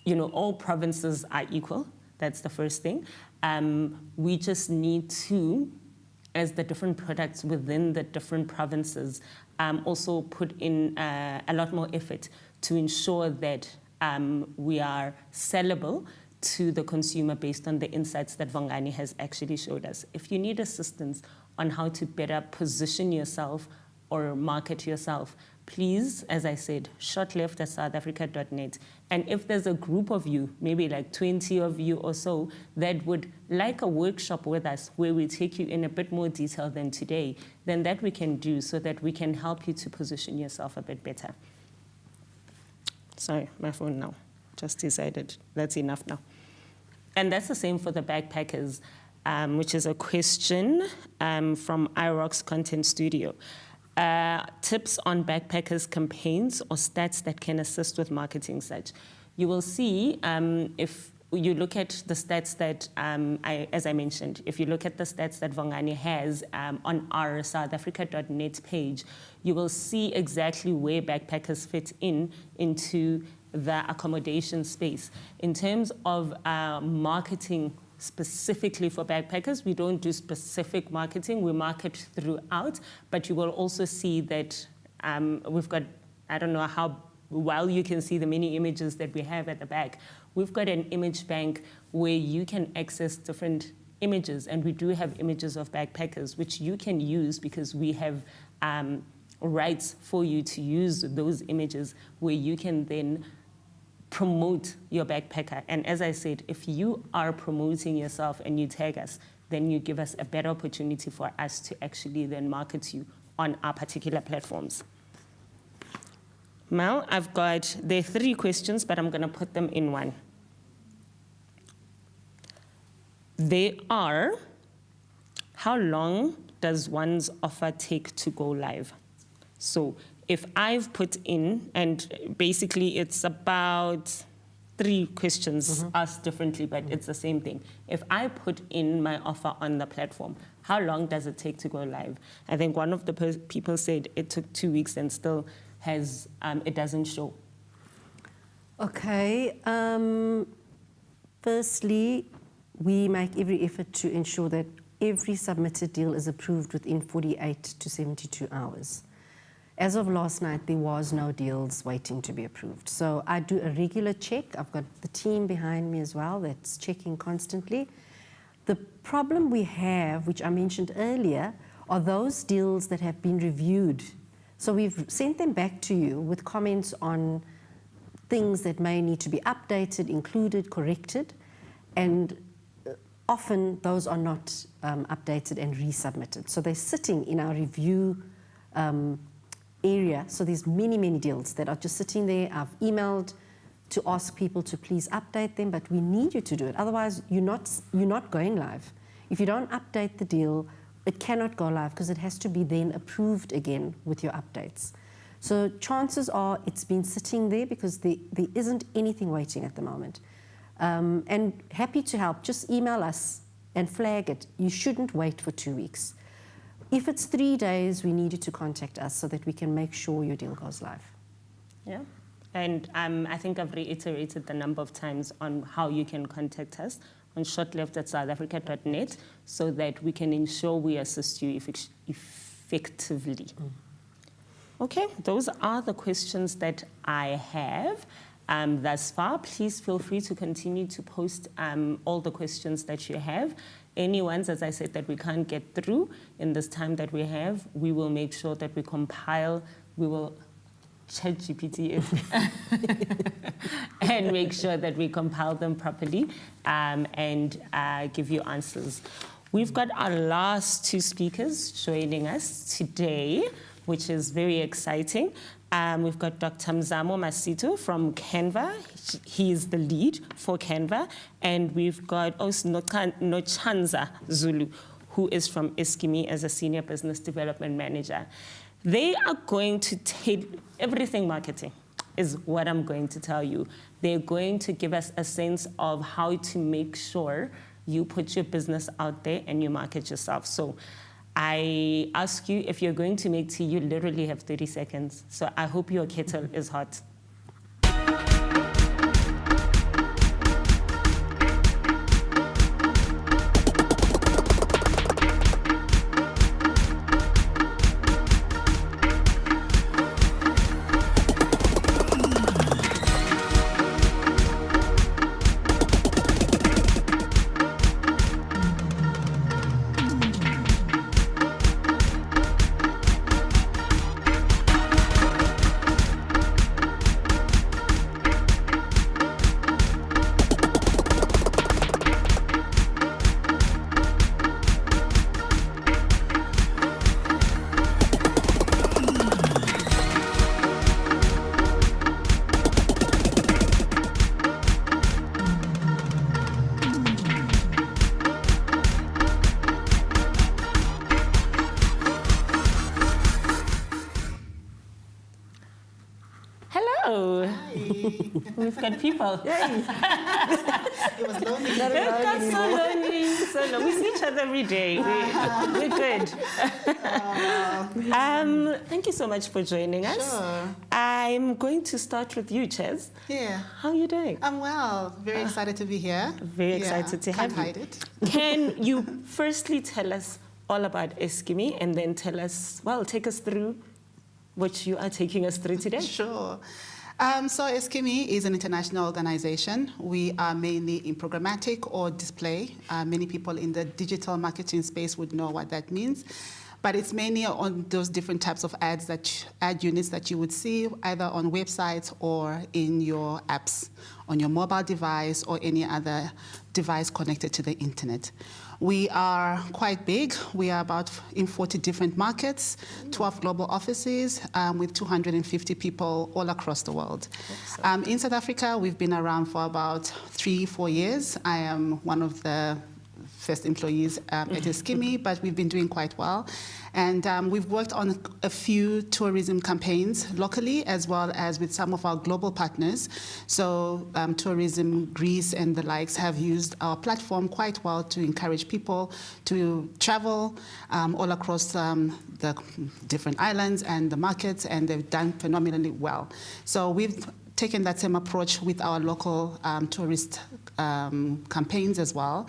Speaker 4: you know, all provinces are equal. That's the first thing. We just need to, as the different products within the different provinces, also put in a lot more effort to ensure that we are sellable to the consumer based on the insights that Vongani has actually showed us. If you need assistance on how to better position yourself or market yourself, please, as I said, shotleft@southafrica.net. And if there's a group of you, maybe like 20 of you or so, that would like a workshop with us where we take you in a bit more detail than today, then that we can do so that we can help you to position yourself a bit better. Sorry, my phone now. Just decided that's enough now. And that's the same for the backpackers, which is a question from IROX Content Studio. Tips on backpackers campaigns or stats that can assist with marketing such. You will see if you look at the stats that, as I mentioned, if you look at the stats that Vongani has on our southafrica.net page, you will see exactly where backpackers fit into the accommodation space. In terms of marketing specifically for backpackers, we don't do specific marketing, we market throughout, but you will also see that we've got, I don't know how well you can see the many images that we have at the back. We've got an image bank where you can access different images, and we do have images of backpackers, which you can use because we have rights for you to use those images where you can then promote your backpacker. And as I said, if you are promoting yourself and you tag us, then you give us a better opportunity for us to actually then market you on our particular platforms. Now, there are 3 questions, but I'm gonna put them in one. They are, how long does one's offer take to go live? So if I've put in, and basically it's about 3 questions asked differently, but it's the same thing. If I put in my offer on the platform, how long does it take to go live? I think one of the people said it took 2 weeks and still has, it doesn't show.
Speaker 3: Okay. Firstly, we make every effort to ensure that every submitted deal is approved within 48 to 72 hours. As of last night, there was no deals waiting to be approved. So I do a regular check. I've got the team behind me as well that's checking constantly. The problem we have, which I mentioned earlier, are those deals that have been reviewed. So we've sent them back to you with comments on things that may need to be updated, included, corrected, and often those are not updated and resubmitted. So they're sitting in our review area. So there's many, many deals that are just sitting there. I've emailed to ask people to please update them, but we need you to do it. Otherwise, you're not going live. If you don't update the deal, it cannot go live because it has to be then approved again with your updates. So chances are it's been sitting there because there isn't anything waiting at the moment. And happy to help. Just email us and flag it. You shouldn't wait for 2 weeks. If it's 3 days, we need you to contact us so that we can make sure your deal goes live.
Speaker 4: Yeah, and I think I've reiterated the number of times on how you can contact us on shotleft@southafrica.net so that we can ensure we assist you effectively. Okay, those are the questions that I have thus far. Please feel free to continue to post all the questions that you have. Any ones, as I said, that we can't get through in this time that we have, we will make sure that we compile, we will ChatGPT it and make sure that we compile them properly and give you answers. We've got our last 2 speakers joining us today, which is very exciting. We've got Dr. Mzamo Masito from Canva. He is the lead for Canva. And we've got also Nochanza Zulu, who is from Eskimi as a Senior Business Development Manager. They are going to take everything marketing, is what I'm going to tell you. They're going to give us a sense of how to make sure you put your business out there and you market yourself. So I ask you, if you're going to make tea, you literally have 30 seconds. So I hope your kettle is hot. Hello. We've got people.
Speaker 7: It was lonely.
Speaker 4: It got so lonely. So lonely. We see each other every day. We're good. Thank you so much for joining us.
Speaker 7: Sure.
Speaker 4: I'm going to start with you, Ches.
Speaker 7: Yeah.
Speaker 4: How are you doing?
Speaker 7: I'm well. Very excited to be here.
Speaker 4: Very excited to have
Speaker 7: Can't
Speaker 4: you.
Speaker 7: hide it.
Speaker 4: Can you firstly tell us all about Eskimi and then tell us, well, take us through what you are taking us through today?
Speaker 7: Sure. So Eskimi is an international organization. We are mainly in programmatic or display. Many people in the digital marketing space would know what that means. But it's mainly on those different types of ad units that you would see either on websites or in your apps, on your mobile device or any other device connected to the internet. We are quite big. We are about in 40 different markets, 12 global offices with 250 people all across the world. In South Africa, we've been around for about 3-4 years. I am one of the first employees at Eskimi, but we've been doing quite well. And we've worked on a few tourism campaigns locally, as well as with some of our global partners. So Tourism Greece and the likes have used our platform quite well to encourage people to travel all across the different islands and the markets, and they've done phenomenally well. So we've taken that same approach with our local tourist campaigns as well,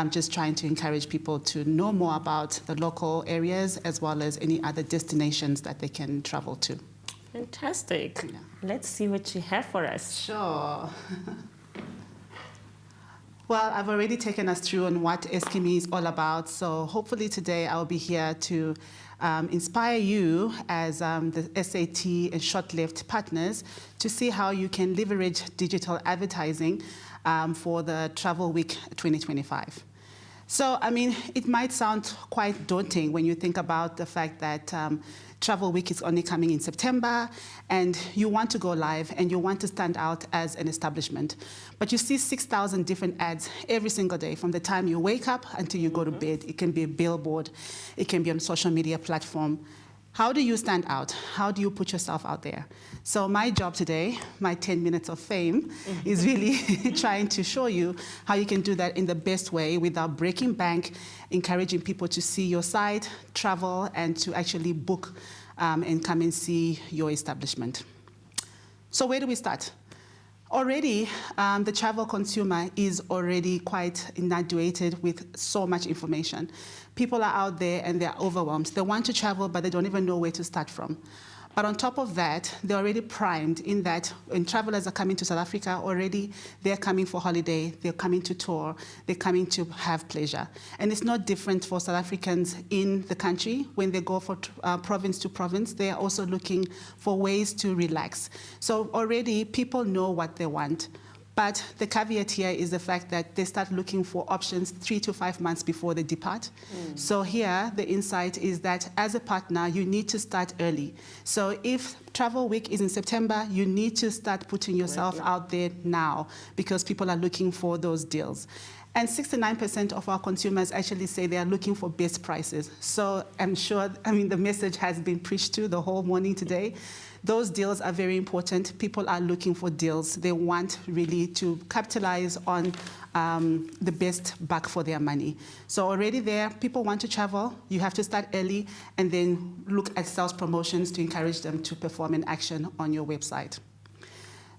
Speaker 7: just trying to encourage people to know more about the local areas as well as any other destinations that they can travel to.
Speaker 4: Fantastic.
Speaker 7: Yeah.
Speaker 4: Let's see what you have for us.
Speaker 7: Sure. Well, I've already taken us through on what Eskimi is all about, so hopefully today I'll be here to inspire you as the SAT and Sho't Left partners to see how you can leverage digital advertising for the Travel Week 2025. So, I mean, it might sound quite daunting when you think about the fact that Travel Week is only coming in September, and you want to go live and you want to stand out as an establishment. But you see 6,000 different ads every single day from the time you wake up until you go to bed. It can be a billboard, it can be on a social media platform. How do you stand out? How do you put yourself out there? So my job today, my 10 minutes of fame, is really trying to show you how you can do that in the best way without breaking bank, encouraging people to see your site, travel, and to actually book and come and see your establishment. So where do we start? Already, the travel consumer is already quite inundated with so much information. People are out there and they're overwhelmed. They want to travel, but they don't even know where to start from. But on top of that, they're already primed in that when travelers are coming to South Africa already, they're coming for holiday, they're coming to tour, they're coming to have pleasure. And it's not different for South Africans in the country. When they go for province to province, they are also looking for ways to relax. So already people know what they want. But the caveat here is the fact that they start looking for options 3 to 5 months before they depart. So here, the insight is that as a partner, you need to start early. So if Travel Week is in September, you need to start putting yourself out there now because people are looking for those deals. And 69% of our consumers actually say they are looking for best prices. So I'm sure, the message has been preached to the whole morning today. Those deals are very important. People are looking for deals. They want really to capitalize on the best buck for their money. So already there, people want to travel. You have to start early and then look at sales promotions to encourage them to perform an action on your website.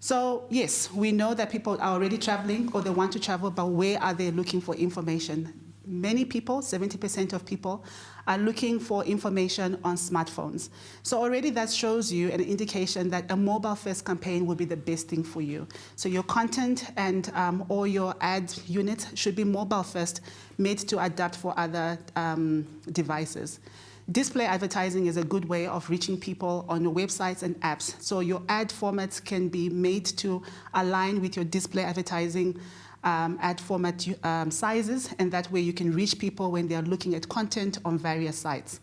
Speaker 7: So yes, we know that people are already traveling or they want to travel, but where are they looking for information? Many people, 70% of people, are looking for information on smartphones. So already that shows you an indication that a mobile-first campaign will be the best thing for you. So your content and all your ad units should be mobile-first, made to adapt for other devices. Display advertising is a good way of reaching people on your websites and apps. So your ad formats can be made to align with your display advertising ad format sizes, and that way you can reach people when they are looking at content on various sites.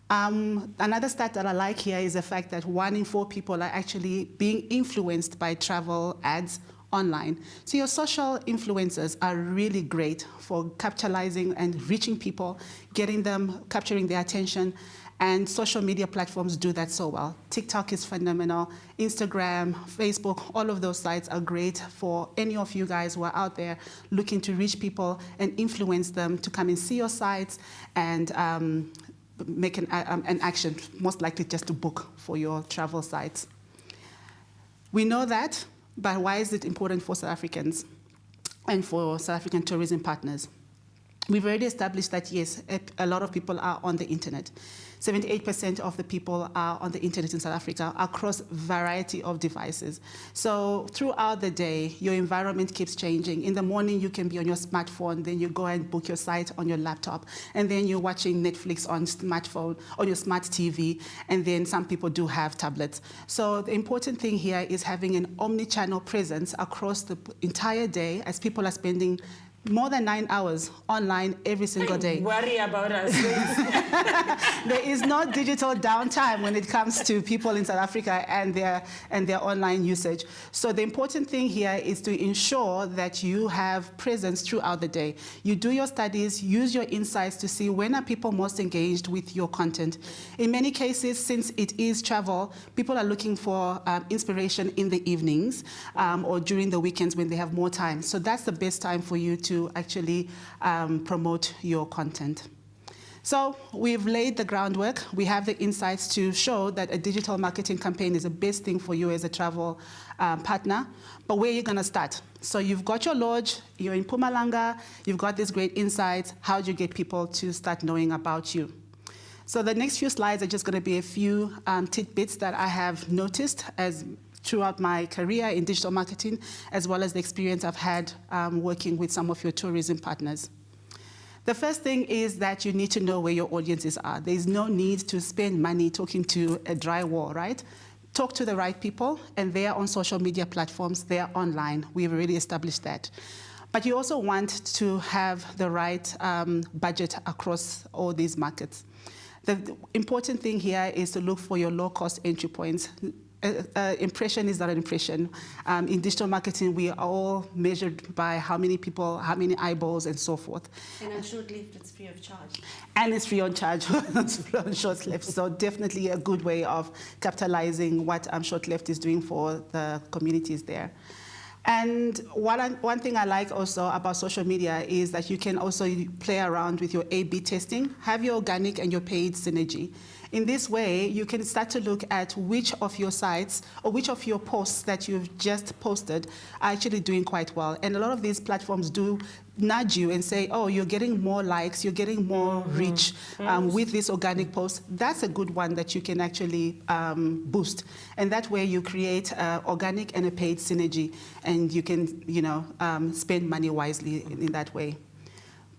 Speaker 7: Another stat that I like here is the fact that 1 in 4 people are actually being influenced by travel ads online. So your social influencers are really great for capitalizing and reaching people, getting them, capturing their attention, And social media platforms do that so well. TikTok is phenomenal. Instagram, Facebook, all of those sites are great for any of you guys who are out there looking to reach people and influence them to come and see your sites and make an action, most likely just to book for your travel sites. We know that, but why is it important for South Africans and for South African tourism partners? We've already established that, yes, a lot of people are on the internet. 78% of the people are on the internet in South Africa across a variety of devices. So throughout the day, your environment keeps changing. In the morning, you can be on your smartphone, then you go and book your site on your laptop, and then you're watching Netflix on smartphone, on your smart TV, and then some people do have tablets. So the important thing here is having an omni-channel presence across the entire day as people are spending more than 9 hours online every single day.
Speaker 4: Worry about us.
Speaker 7: There is no digital downtime when it comes to people in South Africa and their online usage. So the important thing here is to ensure that you have presence throughout the day. You do your studies, use your insights to see when are people most engaged with your content. In many cases, since it is travel, people are looking for inspiration in the evenings or during the weekends when they have more time. So that's the best time for you to actually promote your content. So we've laid the groundwork. We have the insights to show that a digital marketing campaign is the best thing for you as a travel partner. But where are you going to start? So you've got your lodge, you're in Mpumalanga, you've got these great insights. How do you get people to start knowing about you? So the next few slides are just going to be a few tidbits that I have noticed throughout my career in digital marketing, as well as the experience I've had working with some of your tourism partners. The first thing is that you need to know where your audiences are. There's no need to spend money talking to a dry wall, right? Talk to the right people, and they are on social media platforms, they are online. We've already established that. But you also want to have the right budget across all these markets. The important thing here is to look for your low-cost entry points. Impression is not an impression. In digital marketing, we are all measured by how many people, how many eyeballs, and so forth.
Speaker 3: And on Sho't Left, it's free of charge.
Speaker 7: And it's free on charge on Sho't Left. So definitely a good way of capitalizing what Sho't Left is doing for the communities there. And one thing I like also about social media is that you can also play around with your A/B testing, have your organic and your paid synergy. In this way, you can start to look at which of your sites or which of your posts that you've just posted are actually doing quite well. And a lot of these platforms do nudge you and say, oh, you're getting more likes, you're getting more reach with this organic post. That's a good one that you can actually boost. And that way you create organic and a paid synergy, and you can spend money wisely in that way.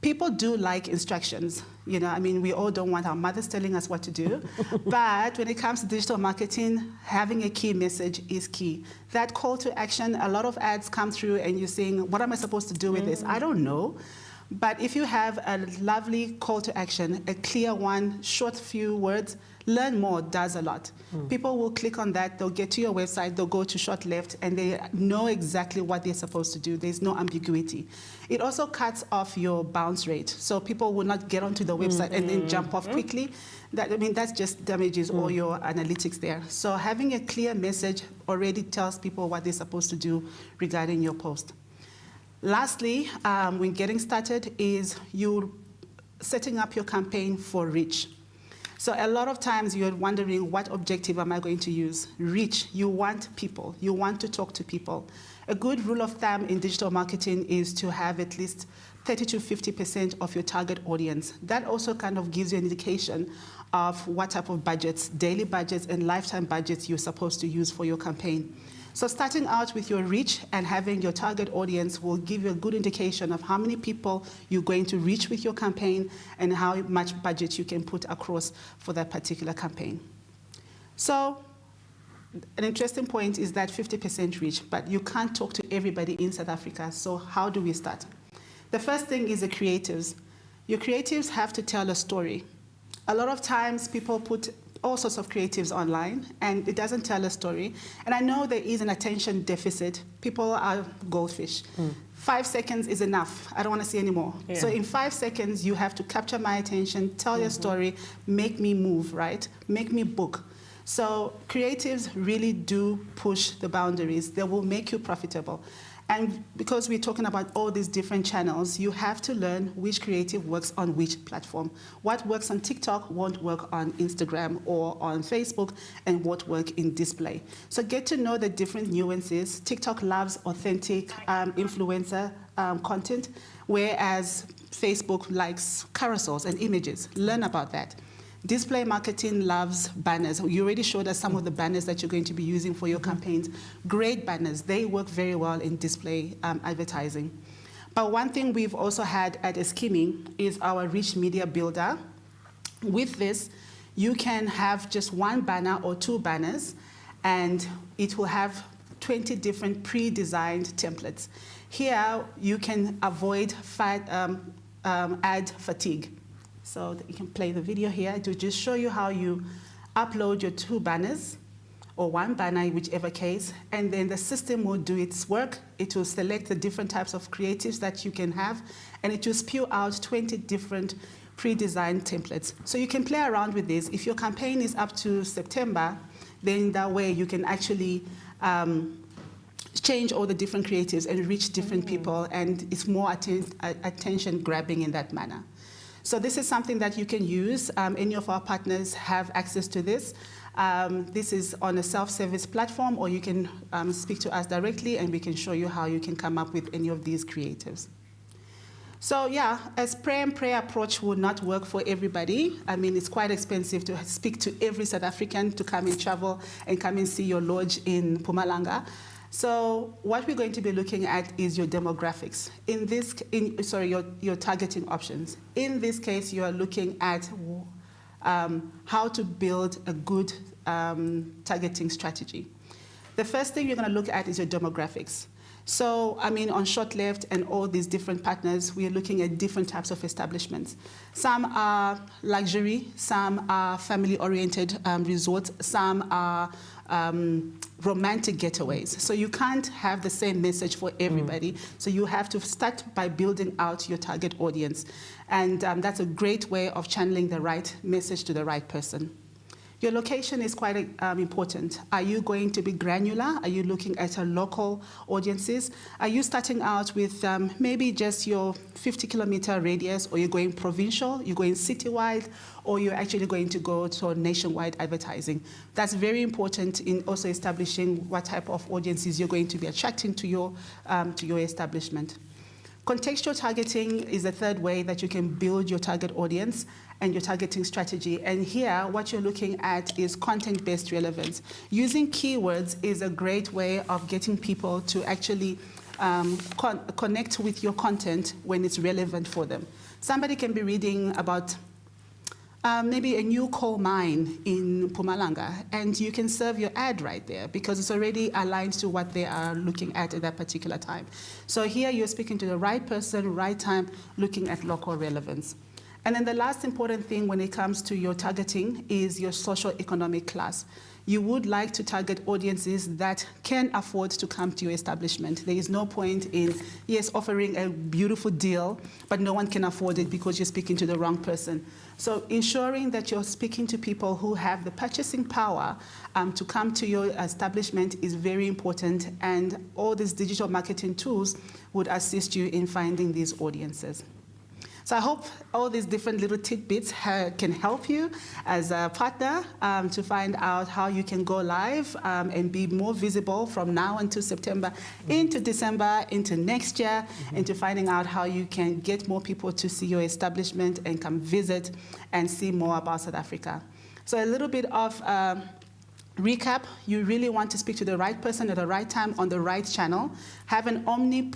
Speaker 7: People do like instructions. I mean, we all don't want our mothers telling us what to do. But when it comes to digital marketing, having a key message is key. That call to action, a lot of ads come through and you're saying, what am I supposed to do with this? I don't know. But if you have a lovely call to action, a clear one, short few words, learn more does a lot. People will click on that, they'll get to your website, they'll go to Sho't Left, and they know exactly what they're supposed to do. There's no ambiguity. It also cuts off your bounce rate, so people will not get onto the website and then jump off quickly. That just damages all your analytics there. So having a clear message already tells people what they're supposed to do regarding your post. Lastly, when getting started is you setting up your campaign for reach. So a lot of times you're wondering, what objective am I going to use? Reach, you want people. You want to talk to people. A good rule of thumb in digital marketing is to have at least 30 to 50% of your target audience. That also kind of gives you an indication of what type of budgets, daily budgets and lifetime budgets you're supposed to use for your campaign. So starting out with your reach and having your target audience will give you a good indication of how many people you're going to reach with your campaign and how much budget you can put across for that particular campaign. So an interesting point is that 50% reach, but you can't talk to everybody in South Africa. So how do we start? The first thing is the creatives. Your creatives have to tell a story. A lot of times people put all sorts of creatives online, and it doesn't tell a story. And I know there is an attention deficit. People are goldfish. 5 seconds is enough. I don't want to see any more.
Speaker 4: Yeah.
Speaker 7: So in 5 seconds, you have to capture my attention, tell your story, make me move, right? Make me book. So creatives really do push the boundaries. They will make you profitable. And because we're talking about all these different channels, you have to learn which creative works on which platform. What works on TikTok won't work on Instagram or on Facebook and won't work in display. So get to know the different nuances. TikTok loves authentic influencer content, whereas Facebook likes carousels and images. Learn about that. Display marketing loves banners. You already showed us some of the banners that you're going to be using for your campaigns. Great banners. They work very well in display advertising. But one thing we've also had at Eskimi is our rich media builder. With this, you can have just one banner or two banners, and it will have 20 different pre-designed templates. Here, you can avoid ad fatigue. So you can play the video here to just show you how you upload your two banners, or one banner in whichever case, and then the system will do its work. It will select the different types of creatives that you can have, and it will spew out 20 different pre-designed templates. So you can play around with this. If your campaign is up to September, then that way you can actually change all the different creatives and reach different people, and it's more attention grabbing in that manner. So this is something that you can use. Any of our partners have access to this. This is on a self-service platform, or you can speak to us directly and we can show you how you can come up with any of these creatives. So yeah, a spray and pray approach will not work for everybody. I mean, it's quite expensive to speak to every South African to come and travel and come and see your lodge in Mpumalanga. So what we're going to be looking at is your demographics. Your targeting options. In this case, you are looking at how to build a good targeting strategy. The first thing you're going to look at is your demographics. So, I mean, on Sho't Left and all these different partners, we are looking at different types of establishments. Some are luxury, some are family-oriented resorts, some are romantic getaways. So you can't have the same message for everybody. So you have to start by building out your target audience. And that's a great way of channeling the right message to the right person. Your location is quite important. Are you going to be granular? Are you looking at local audiences? Are you starting out with maybe just your 50-kilometer radius, or you're going provincial, you're going citywide, or you're actually going to go to nationwide advertising? That's very important in also establishing what type of audiences you're going to be attracting to your establishment. Contextual targeting is the third way that you can build your target audience and your targeting strategy. And here, what you're looking at is content-based relevance. Using keywords is a great way of getting people to actually connect with your content when it's relevant for them. Somebody can be reading about maybe a new coal mine in Mpumalanga, and you can serve your ad right there because it's already aligned to what they are looking at that particular time. So here you're speaking to the right person, right time, looking at local relevance. And then the last important thing when it comes to your targeting is your socio-economic class. You would like to target audiences that can afford to come to your establishment. There is no point in, yes, offering a beautiful deal, but no one can afford it because you're speaking to the wrong person. So ensuring that you're speaking to people who have the purchasing power to come to your establishment is very important, and all these digital marketing tools would assist you in finding these audiences. So I hope all these different little tidbits can help you as a partner to find out how you can go live and be more visible from now until September, into December, into next year, into finding out how you can get more people to see your establishment and come visit and see more about South Africa. So a little bit of recap: you really want to speak to the right person at the right time on the right channel. Have an omni-channel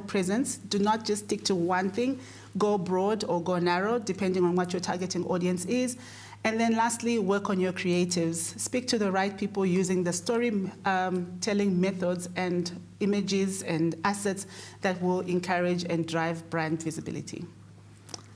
Speaker 7: presence. Do not just stick to one thing. Go broad or go narrow, depending on what your targeting audience is. And then lastly, work on your creatives. Speak to the right people using the storytelling methods and images and assets that will encourage and drive brand visibility.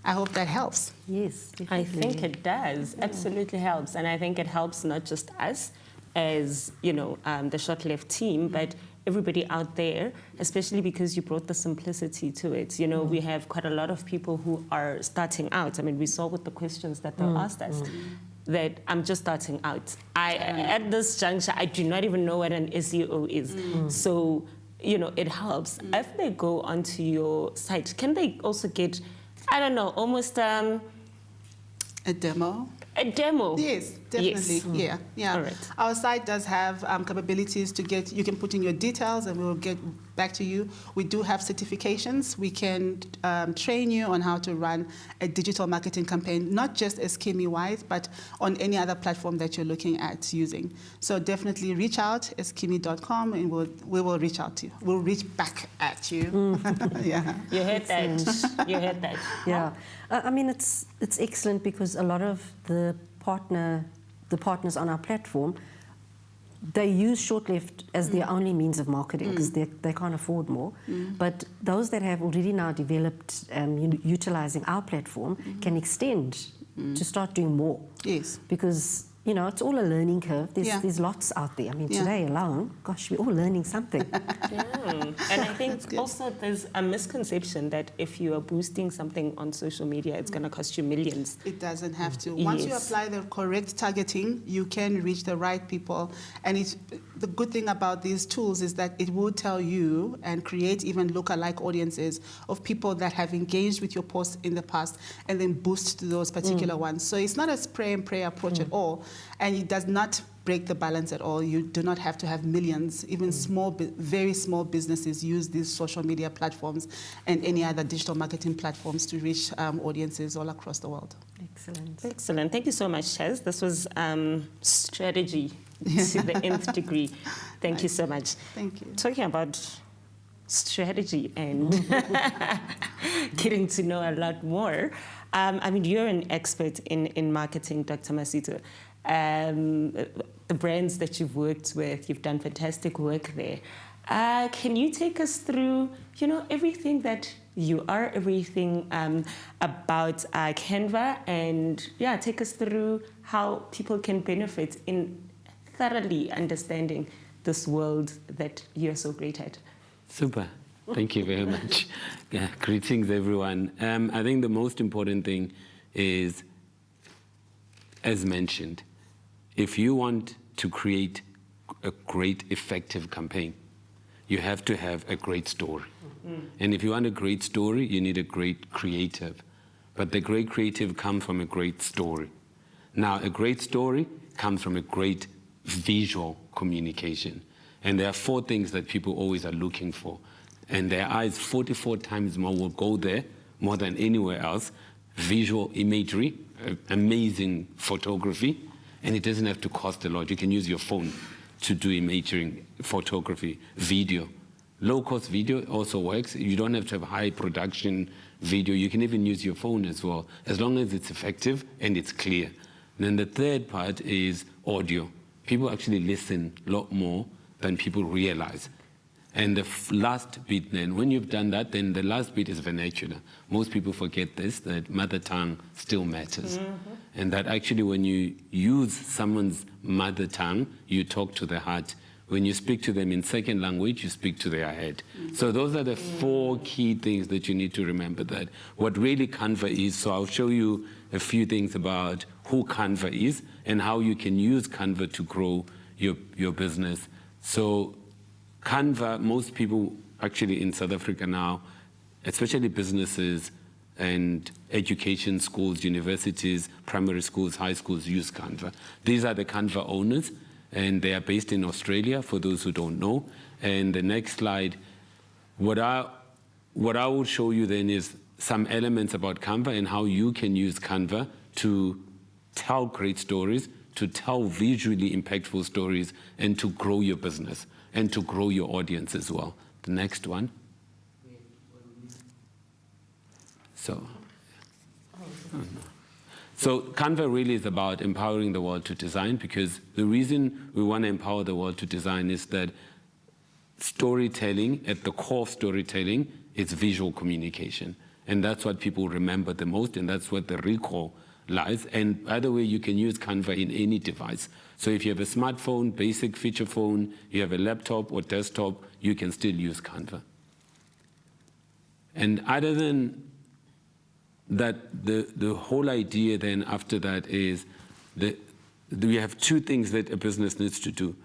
Speaker 7: I hope that helps.
Speaker 3: Yes,
Speaker 4: I think it does. Absolutely helps. And I think it helps not just us, as, you know, the Sho't Left team, but everybody out there, especially because you brought the simplicity to it. You know, we have quite a lot of people who are starting out. I mean, we saw with the questions that they asked us that I'm just starting out. At this juncture, I do not even know what an SEO is. So, you know, it helps. If they go onto your site, can they also get, I don't know, almost
Speaker 7: a demo?
Speaker 4: a demo?
Speaker 7: Yes, definitely.
Speaker 4: Yes.
Speaker 7: Yeah.
Speaker 4: All right.
Speaker 7: Our site does have capabilities to get, you can put in your details and we will get back to you. We do have certifications. We can train you on how to run a digital marketing campaign, not just Eskimi-wise, but on any other platform that you're looking at using. So definitely reach out, eskimi.com, and we will reach out to you. We'll reach back at you. Yeah.
Speaker 4: You heard that. You heard that.
Speaker 3: Yeah, I mean, it's excellent because a lot of the partners on our platform, they use Sho't Left as their only means of marketing because they can't afford more. But those that have already now developed utilizing our platform can extend to start doing more.
Speaker 7: Yes.
Speaker 3: Because, you know, it's all a learning curve. There's lots out there. I mean, today alone, gosh, we're all learning something.
Speaker 4: And I think also there's a misconception that if you are boosting something on social media, it's going to cost you millions.
Speaker 7: It doesn't have to. Once you apply the correct targeting, you can reach the right people. And the good thing about these tools is that it will tell you and create even lookalike audiences of people that have engaged with your posts in the past and then boost those particular ones. So it's not a spray and pray approach at all. And it does not break the balance at all. You do not have to have millions. Even very small businesses use these social media platforms and any other digital marketing platforms to reach audiences all across the world.
Speaker 3: Excellent.
Speaker 4: Excellent. Thank you so much, Chaz. This was strategy to the nth degree. Thank you so much.
Speaker 7: Thank you.
Speaker 4: Talking about strategy and getting to know a lot more. I mean, you're an expert in marketing, Dr. Masito. The brands that you've worked with, you've done fantastic work there. Can you take us through, you know, everything that you are, everything about Canva, and take us through how people can benefit in thoroughly understanding this world that you're so great at.
Speaker 10: Super. Thank you very much. Greetings, everyone. I think the most important thing is, as mentioned, if you want to create a great, effective campaign, you have to have a great story. And if you want a great story, you need a great creative. But the great creative comes from a great story. Now, a great story comes from a great visual communication. And there are 4 things that people always are looking for. And their eyes 44 times more will go there, more than anywhere else. Visual imagery, amazing photography, and it doesn't have to cost a lot. You can use your phone to do imaging, photography, video. Low-cost video also works. You don't have to have high production video. You can even use your phone as well, as long as it's effective and it's clear. And then the third part is audio. People actually listen a lot more than people realize. And the last bit then, when you've done that, then the last bit is vernacular. Most people forget this, that mother tongue still matters. And that actually when you use someone's mother tongue, you talk to the heart. When you speak to them in second language, you speak to their head. So those are the 4 key things that you need to remember, that what really Canva is. So I'll show you a few things about who Canva is and how you can use Canva to grow your business. So Canva, most people actually in South Africa now, especially businesses and education schools, universities, primary schools, high schools use Canva. These are the Canva owners, and they are based in Australia, for those who don't know. And the next slide, what I will show you then is some elements about Canva and how you can use Canva to tell great stories, to tell visually impactful stories, and to grow your business and to grow your audience as well. The next one. So Canva really is about empowering the world to design, because the reason we want to empower the world to design is that storytelling, at the core of storytelling, is visual communication. And that's what people remember the most, and that's what they recall lies. And by the way, you can use Canva in any device. So if you have a smartphone, basic feature phone, you have a laptop or desktop, you can still use Canva. And other than that, the whole idea then after that is that we have two things that a business needs to do,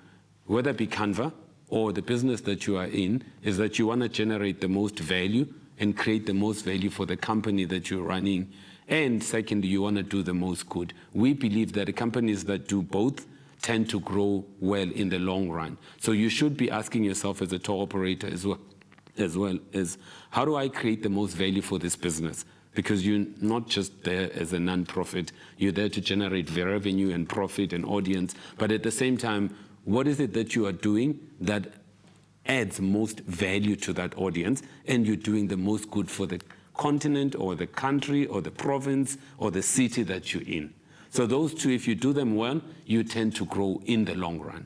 Speaker 10: whether it be Canva or the business that you are in, is that you want to generate the most value and create the most value for the company that you're running. And secondly, you want to do the most good. We believe that the companies that do both tend to grow well in the long run. So you should be asking yourself as a tour operator as well as, how do I create the most value for this business? Because you're not just there as a non-profit, you're there to generate revenue and profit and audience, but at the same time, what is it that you are doing that adds most value to that audience, and you're doing the most good for the continent or the country or the province or the city that you're in. So those two, if you do them well, you tend to grow in the long run.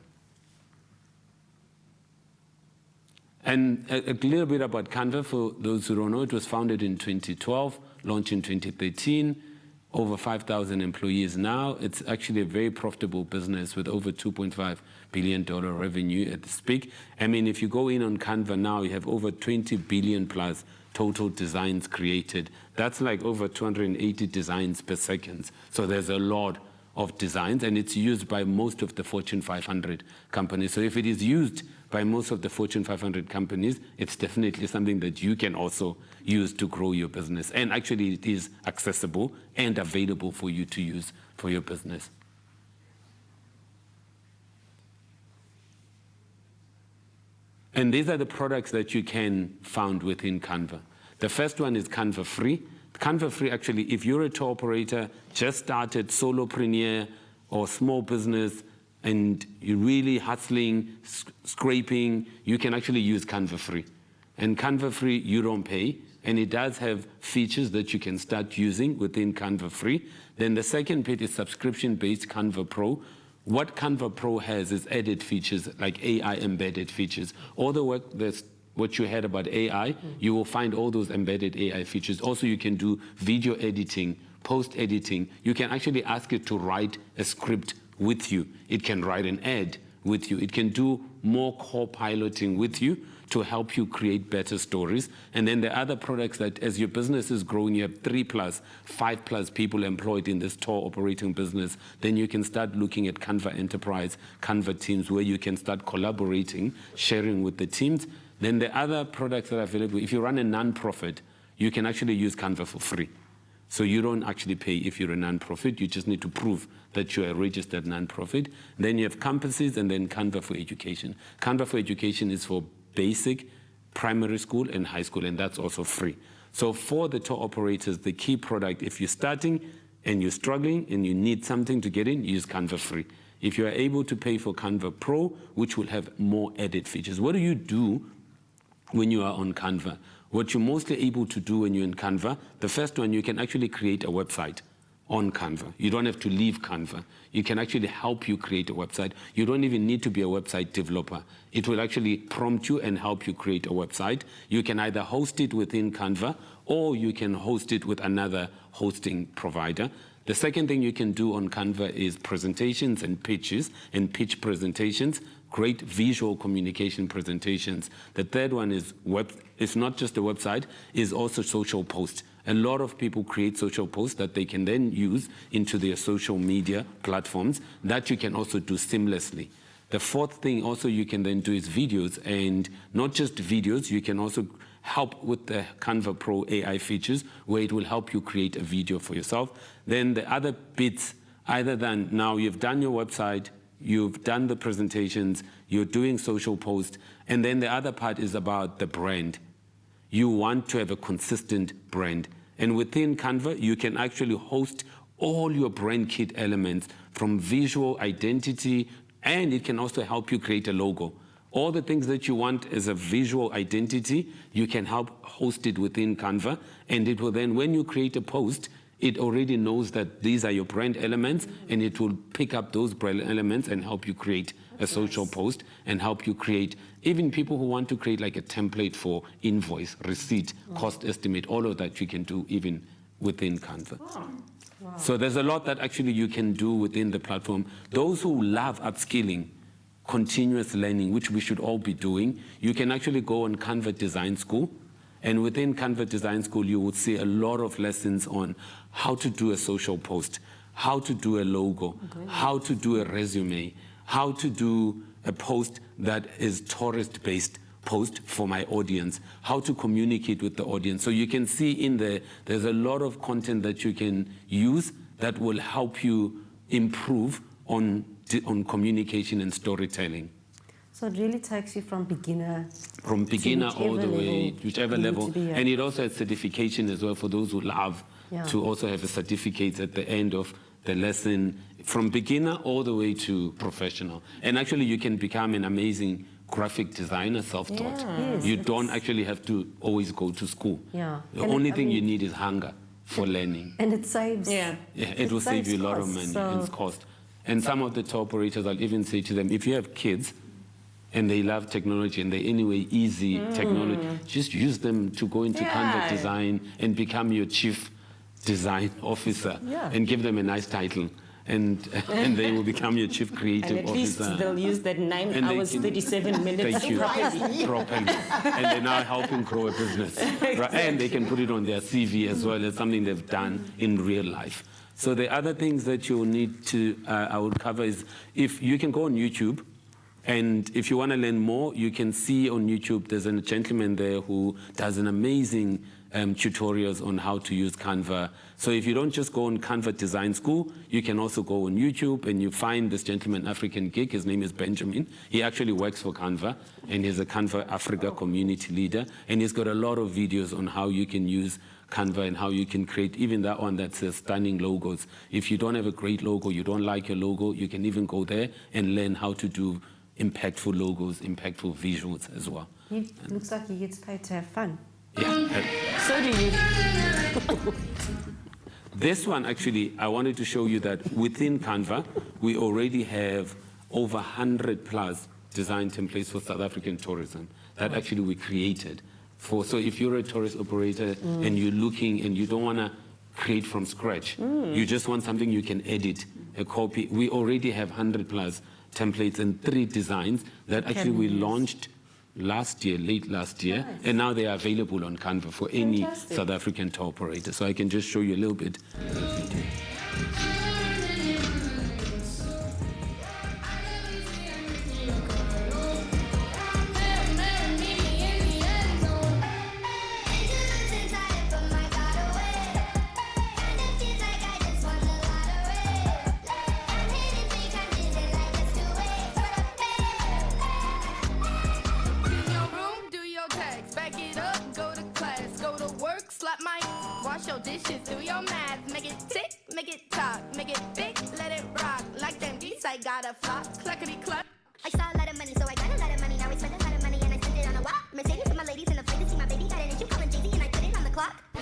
Speaker 10: And a little bit about Canva, for those who don't know, it was founded in 2012, launched in 2013, over 5,000 employees now. It's actually a very profitable business with over $2.5 billion revenue at its peak. I mean, if you go in on Canva now, you have over 20 billion plus total designs created. That's like over 280 designs per second. So there's a lot of designs, and it's used by most of the Fortune 500 companies. So if it is used by most of the Fortune 500 companies, it's definitely something that you can also use to grow your business. And actually, it is accessible and available for you to use for your business. And these are the products that you can find within Canva. The first one is Canva Free. Canva Free, actually, if you're a tour operator, just started, solopreneur, or small business, and you're really hustling, scraping, you can actually use Canva Free. And Canva Free, you don't pay, and it does have features that you can start using within Canva Free. Then the second bit is subscription-based Canva Pro. What Canva Pro has is added features like AI embedded features. All the work that's what you heard about AI, you will find all those embedded AI features. Also, you can do video editing, post editing. You can actually ask it to write a script with you. It can write an ad with you. It can do more co-piloting with you to help you create better stories. And then the other products that as your business is growing, you have 3+, 5+ people employed in this tour operating business, then you can start looking at Canva Enterprise, Canva Teams, where you can start collaborating, sharing with the teams. Then the other products that are available, if you run a non-profit, you can actually use Canva for free. So you don't actually pay if you're a non-profit. You just need to prove that you're a registered non-profit. Then you have campuses, and then Canva for Education. Canva for Education is for basic, primary school, and high school, and that's also free. So for the tour operators, the key product, if you're starting and you're struggling and you need something to get in, use Canva Free. If you are able to pay for Canva Pro, which will have more added features. What do you do when you are on Canva? What you're mostly able to do when you're in Canva, the first one, you can actually create a website on Canva. You don't have to leave Canva. You can actually help you create a website. You don't even need to be a website developer. It will actually prompt you and help you create a website. You can either host it within Canva, or you can host it with another hosting provider. The second thing you can do on Canva is presentations and pitches and pitch presentations. Great visual communication presentations. The third one is it's not just a website, it's also social posts. A lot of people create social posts that they can then use into their social media platforms that you can also do seamlessly. The fourth thing also you can then do is videos, and not just videos, you can also help with the Canva Pro AI features where it will help you create a video for yourself. Then the other bits, either than now you've done your website, you've done the presentations, you're doing social posts, and then the other part is about the brand. You want to have a consistent brand. And within Canva, you can actually host all your brand kit elements from visual identity, and it can also help you create a logo. All the things that you want as a visual identity, you can help host it within Canva, and it will then, when you create a post, it already knows that these are your brand elements, and it will pick up those brand elements and help you create a social post, and help you create, even people who want to create like a template for invoice, receipt, cost estimate, all of that you can do even within Canva. So there's a lot that actually you can do within the platform. Those who love upskilling, continuous learning, which we should all be doing, you can actually go on Canva Design School. And within Canva Design School, you would see a lot of lessons on how to do a social post, how to do a logo, how to do a resume, how to do a post that is tourist-based post for my audience, how to communicate with the audience. So you can see in there, there's a lot of content that you can use that will help you improve on communication and storytelling.
Speaker 3: So it really takes you from beginner
Speaker 10: all the way, whichever level.
Speaker 3: At.
Speaker 10: And it also has certification as well for those who love to also have a certificate at the end of the lesson, from beginner all the way to professional. And actually you can become an amazing graphic designer, self-taught.
Speaker 3: Yes,
Speaker 10: you don't actually have to always go to school.
Speaker 3: Yeah.
Speaker 10: The only thing you need is hunger for learning.
Speaker 3: And it saves.
Speaker 10: It will save you a lot of money and cost. And some of the tour operators, I'll even say to them, if you have kids and they love technology and they anyway easy technology, just use them to go into Canva design and become your chief design officer and give them a nice title. And they will become your chief creative officer.
Speaker 4: At least they'll use that 9 hours, 37 minutes
Speaker 10: properly. And they're now helping grow a business. Exactly. And they can put it on their CV as well as something they've done in real life. So the other things that you'll need to, I would cover is, if you can go on YouTube, and if you want to learn more, you can see on YouTube, there's a gentleman there who does an amazing tutorials on how to use Canva. So if you don't just go on Canva Design School, you can also go on YouTube and you find this gentleman, African Geek. His name is Benjamin. He actually works for Canva, and he's a Canva Africa community leader. And he's got a lot of videos on how you can use Canva and how you can create even that one that says stunning logos. If you don't have a great logo, you don't like your logo, you can even go there and learn how to do impactful logos, impactful visuals as well.
Speaker 3: He looks like he gets paid to have fun.
Speaker 10: Yeah.
Speaker 4: So do you.
Speaker 10: This one, actually, I wanted to show you that within Canva, we already have over 100 plus design templates for South African tourism that actually we created. So if you're a tourist operator and you're looking and you don't want to create from scratch, you just want something you can edit, a copy. We already have 100 plus templates and 3 designs that actually we launched last year, late last year, and now they are available on Canva for any South African tour operator. So I can just show you a little bit.
Speaker 11: Wash your dishes, do your math, make it tick, make it talk, make it big, let it rock. Like them geese, I got a flock, cluckety cluck.
Speaker 12: I saw a lot of money, so I got a lot of money. Now I spend a lot of money and I spend it on a what? Mercedes for my ladies in the flight to see my baby. Got an issue calling Jay-Z and I put it on the clock.
Speaker 11: I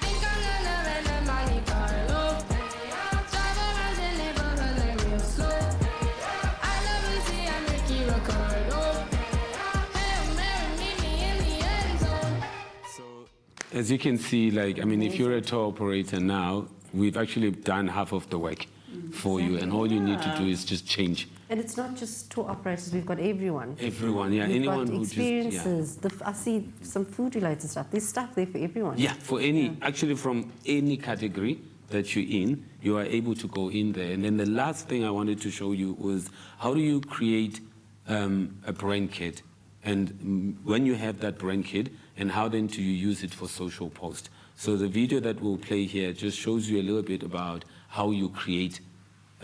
Speaker 11: think I'm gonna rent a Monte Carlo. Drive around the neighborhood like real slow. I love Lucy and Ricky Ricardo. Hail Mary, meet me in the end zone.
Speaker 10: As you can see, like, I mean, if you're a tour operator now, we've actually done half of the work for you, and all you need to do is just change.
Speaker 3: And it's not just tour operators, we've got everyone.
Speaker 10: Everyone, yeah.
Speaker 3: We've
Speaker 10: Anyone
Speaker 3: got
Speaker 10: who
Speaker 3: experiences. Just, I see some food-related stuff. There's stuff there for everyone.
Speaker 10: Yeah, for any, actually from any category that you're in, you are able to go in there. And then the last thing I wanted to show you was, how do you create a brand kit? And when you have that brand kit, and how then do you use it for social post? So the video that we'll play here just shows you a little bit about how you create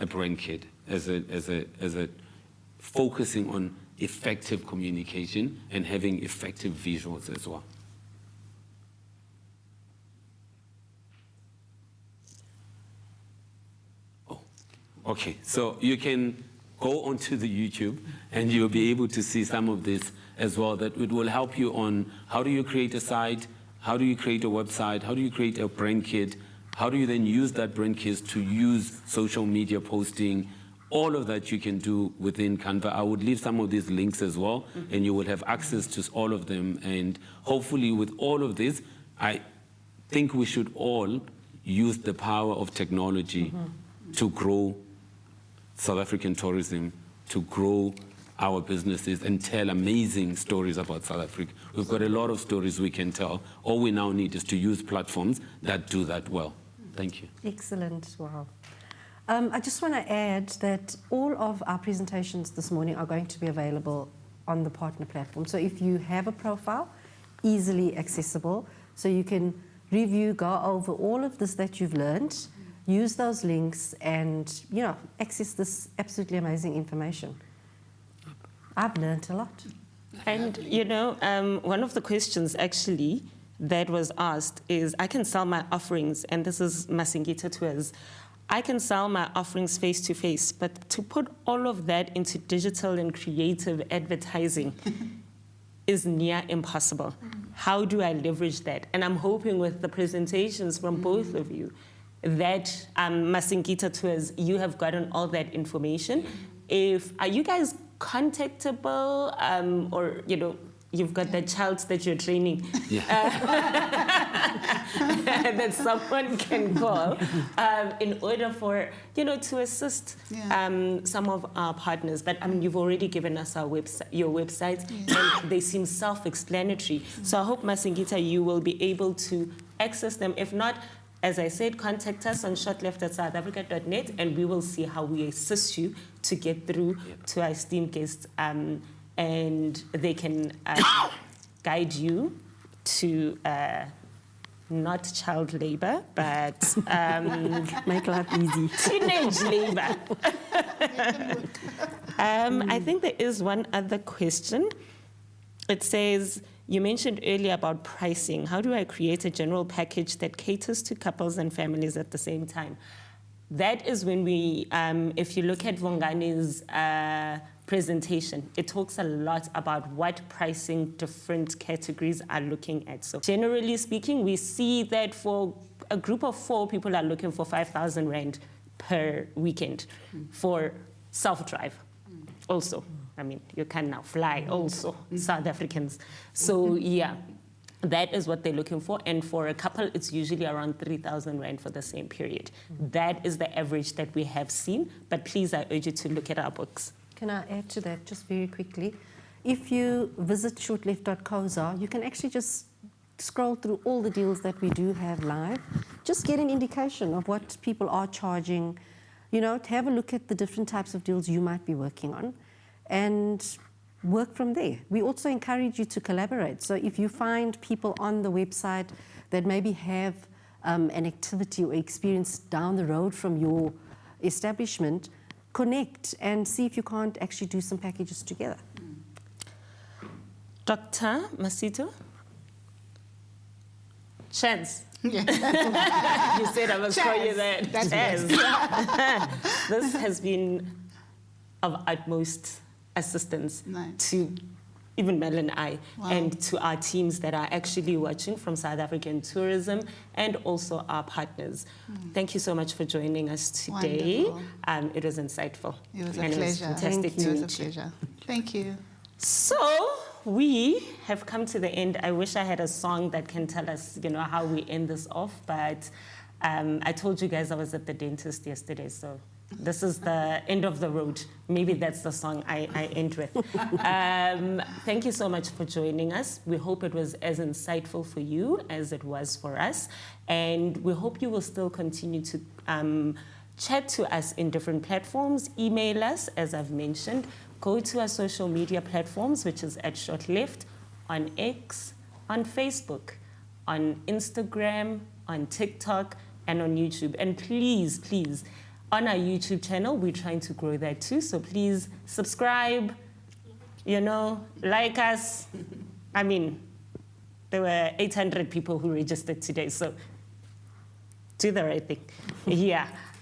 Speaker 10: a brand kit as a focusing on effective communication and having effective visuals as well. Oh, okay. So you can go onto the YouTube and you'll be able to see some of this as well, that it will help you on how do you create a site, how do you create a website, how do you create a brand kit, how do you then use that brand kit to use social media posting. All of that you can do within Canva. I would leave some of these links as well, and you will have access to all of them. And hopefully with all of this, I think we should all use the power of technology to grow South African tourism, to grow our businesses and tell amazing stories about South Africa. We've got a lot of stories we can tell. All we now need is to use platforms that do that well. Thank you.
Speaker 3: Excellent. Wow. I just want to add that all of our presentations this morning are going to be available on the partner platform. So if you have a profile, easily accessible, so you can review, go over all of this that you've learned, use those links and, access this absolutely amazing information. I've learned a lot.
Speaker 4: And, one of the questions actually that was asked is, I can sell my offerings, and this is Masingita Tours, I can sell my offerings face-to-face, but to put all of that into digital and creative advertising is near impossible. How do I leverage that? And I'm hoping with the presentations from both of you that Masingita Tours, you have gotten all that information. Are you guys contactable, or you've got that child that you're training that someone can call in order for to assist some of our partners? But you've already given us your website, and they seem self-explanatory. So I hope, Masingita, you will be able to access them. If not, as I said, contact us on shotleft@southafrica.net, and we will see how we assist you to get through to our esteemed guests, and they can guide you to not child labor, but
Speaker 3: make life easy.
Speaker 4: Teenage labor. I think there is one other question. It says, you mentioned earlier about pricing. How do I create a general package that caters to couples and families at the same time? That is when we, if you look at Vongani's presentation, it talks a lot about what pricing different categories are looking at. So generally speaking, we see that for a group of 4, people are looking for 5,000 Rand per weekend for self-drive also. You can now fly also, South Africans. So that is what they're looking for. And for a couple, it's usually around 3,000 Rand for the same period. That is the average that we have seen. But please, I urge you to look at our books.
Speaker 3: Can I add to that just very quickly? If you visit shortleft.co.za, you can actually just scroll through all the deals that we do have live. Just get an indication of what people are charging, to have a look at the different types of deals you might be working on, and work from there. We also encourage you to collaborate. So if you find people on the website that maybe have an activity or experience down the road from your establishment, connect and see if you can't actually do some packages together.
Speaker 4: Dr. Masito? Chance. You said I must call you that. Chance. This has been of utmost assistance to even Mel and I, and to our teams that are actually watching from South African tourism, and also our partners. Thank you so much for joining us today. It was insightful.
Speaker 7: It was a
Speaker 4: and
Speaker 7: pleasure.
Speaker 4: It was fantastic to meet you.
Speaker 7: Thank you.
Speaker 4: So we have come to the end. I wish I had a song that can tell us, how we end this off, but I told you guys I was at the dentist yesterday, so this is the end of the road. Maybe that's the song I end with. Thank you so much for joining us. We hope it was as insightful for you as it was for us. And we hope you will still continue to chat to us in different platforms. Email us, as I've mentioned. Go to our social media platforms, which is at Sho't Left, on X, on Facebook, on Instagram, on TikTok, and on YouTube. And please, please, on our YouTube channel, we're trying to grow that too. So please subscribe, like us. There were 800 people who registered today, so do the right thing.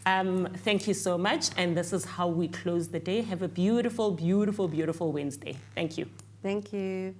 Speaker 4: Thank you so much. And this is how we close the day. Have a beautiful, beautiful, beautiful Wednesday. Thank you.
Speaker 3: Thank you.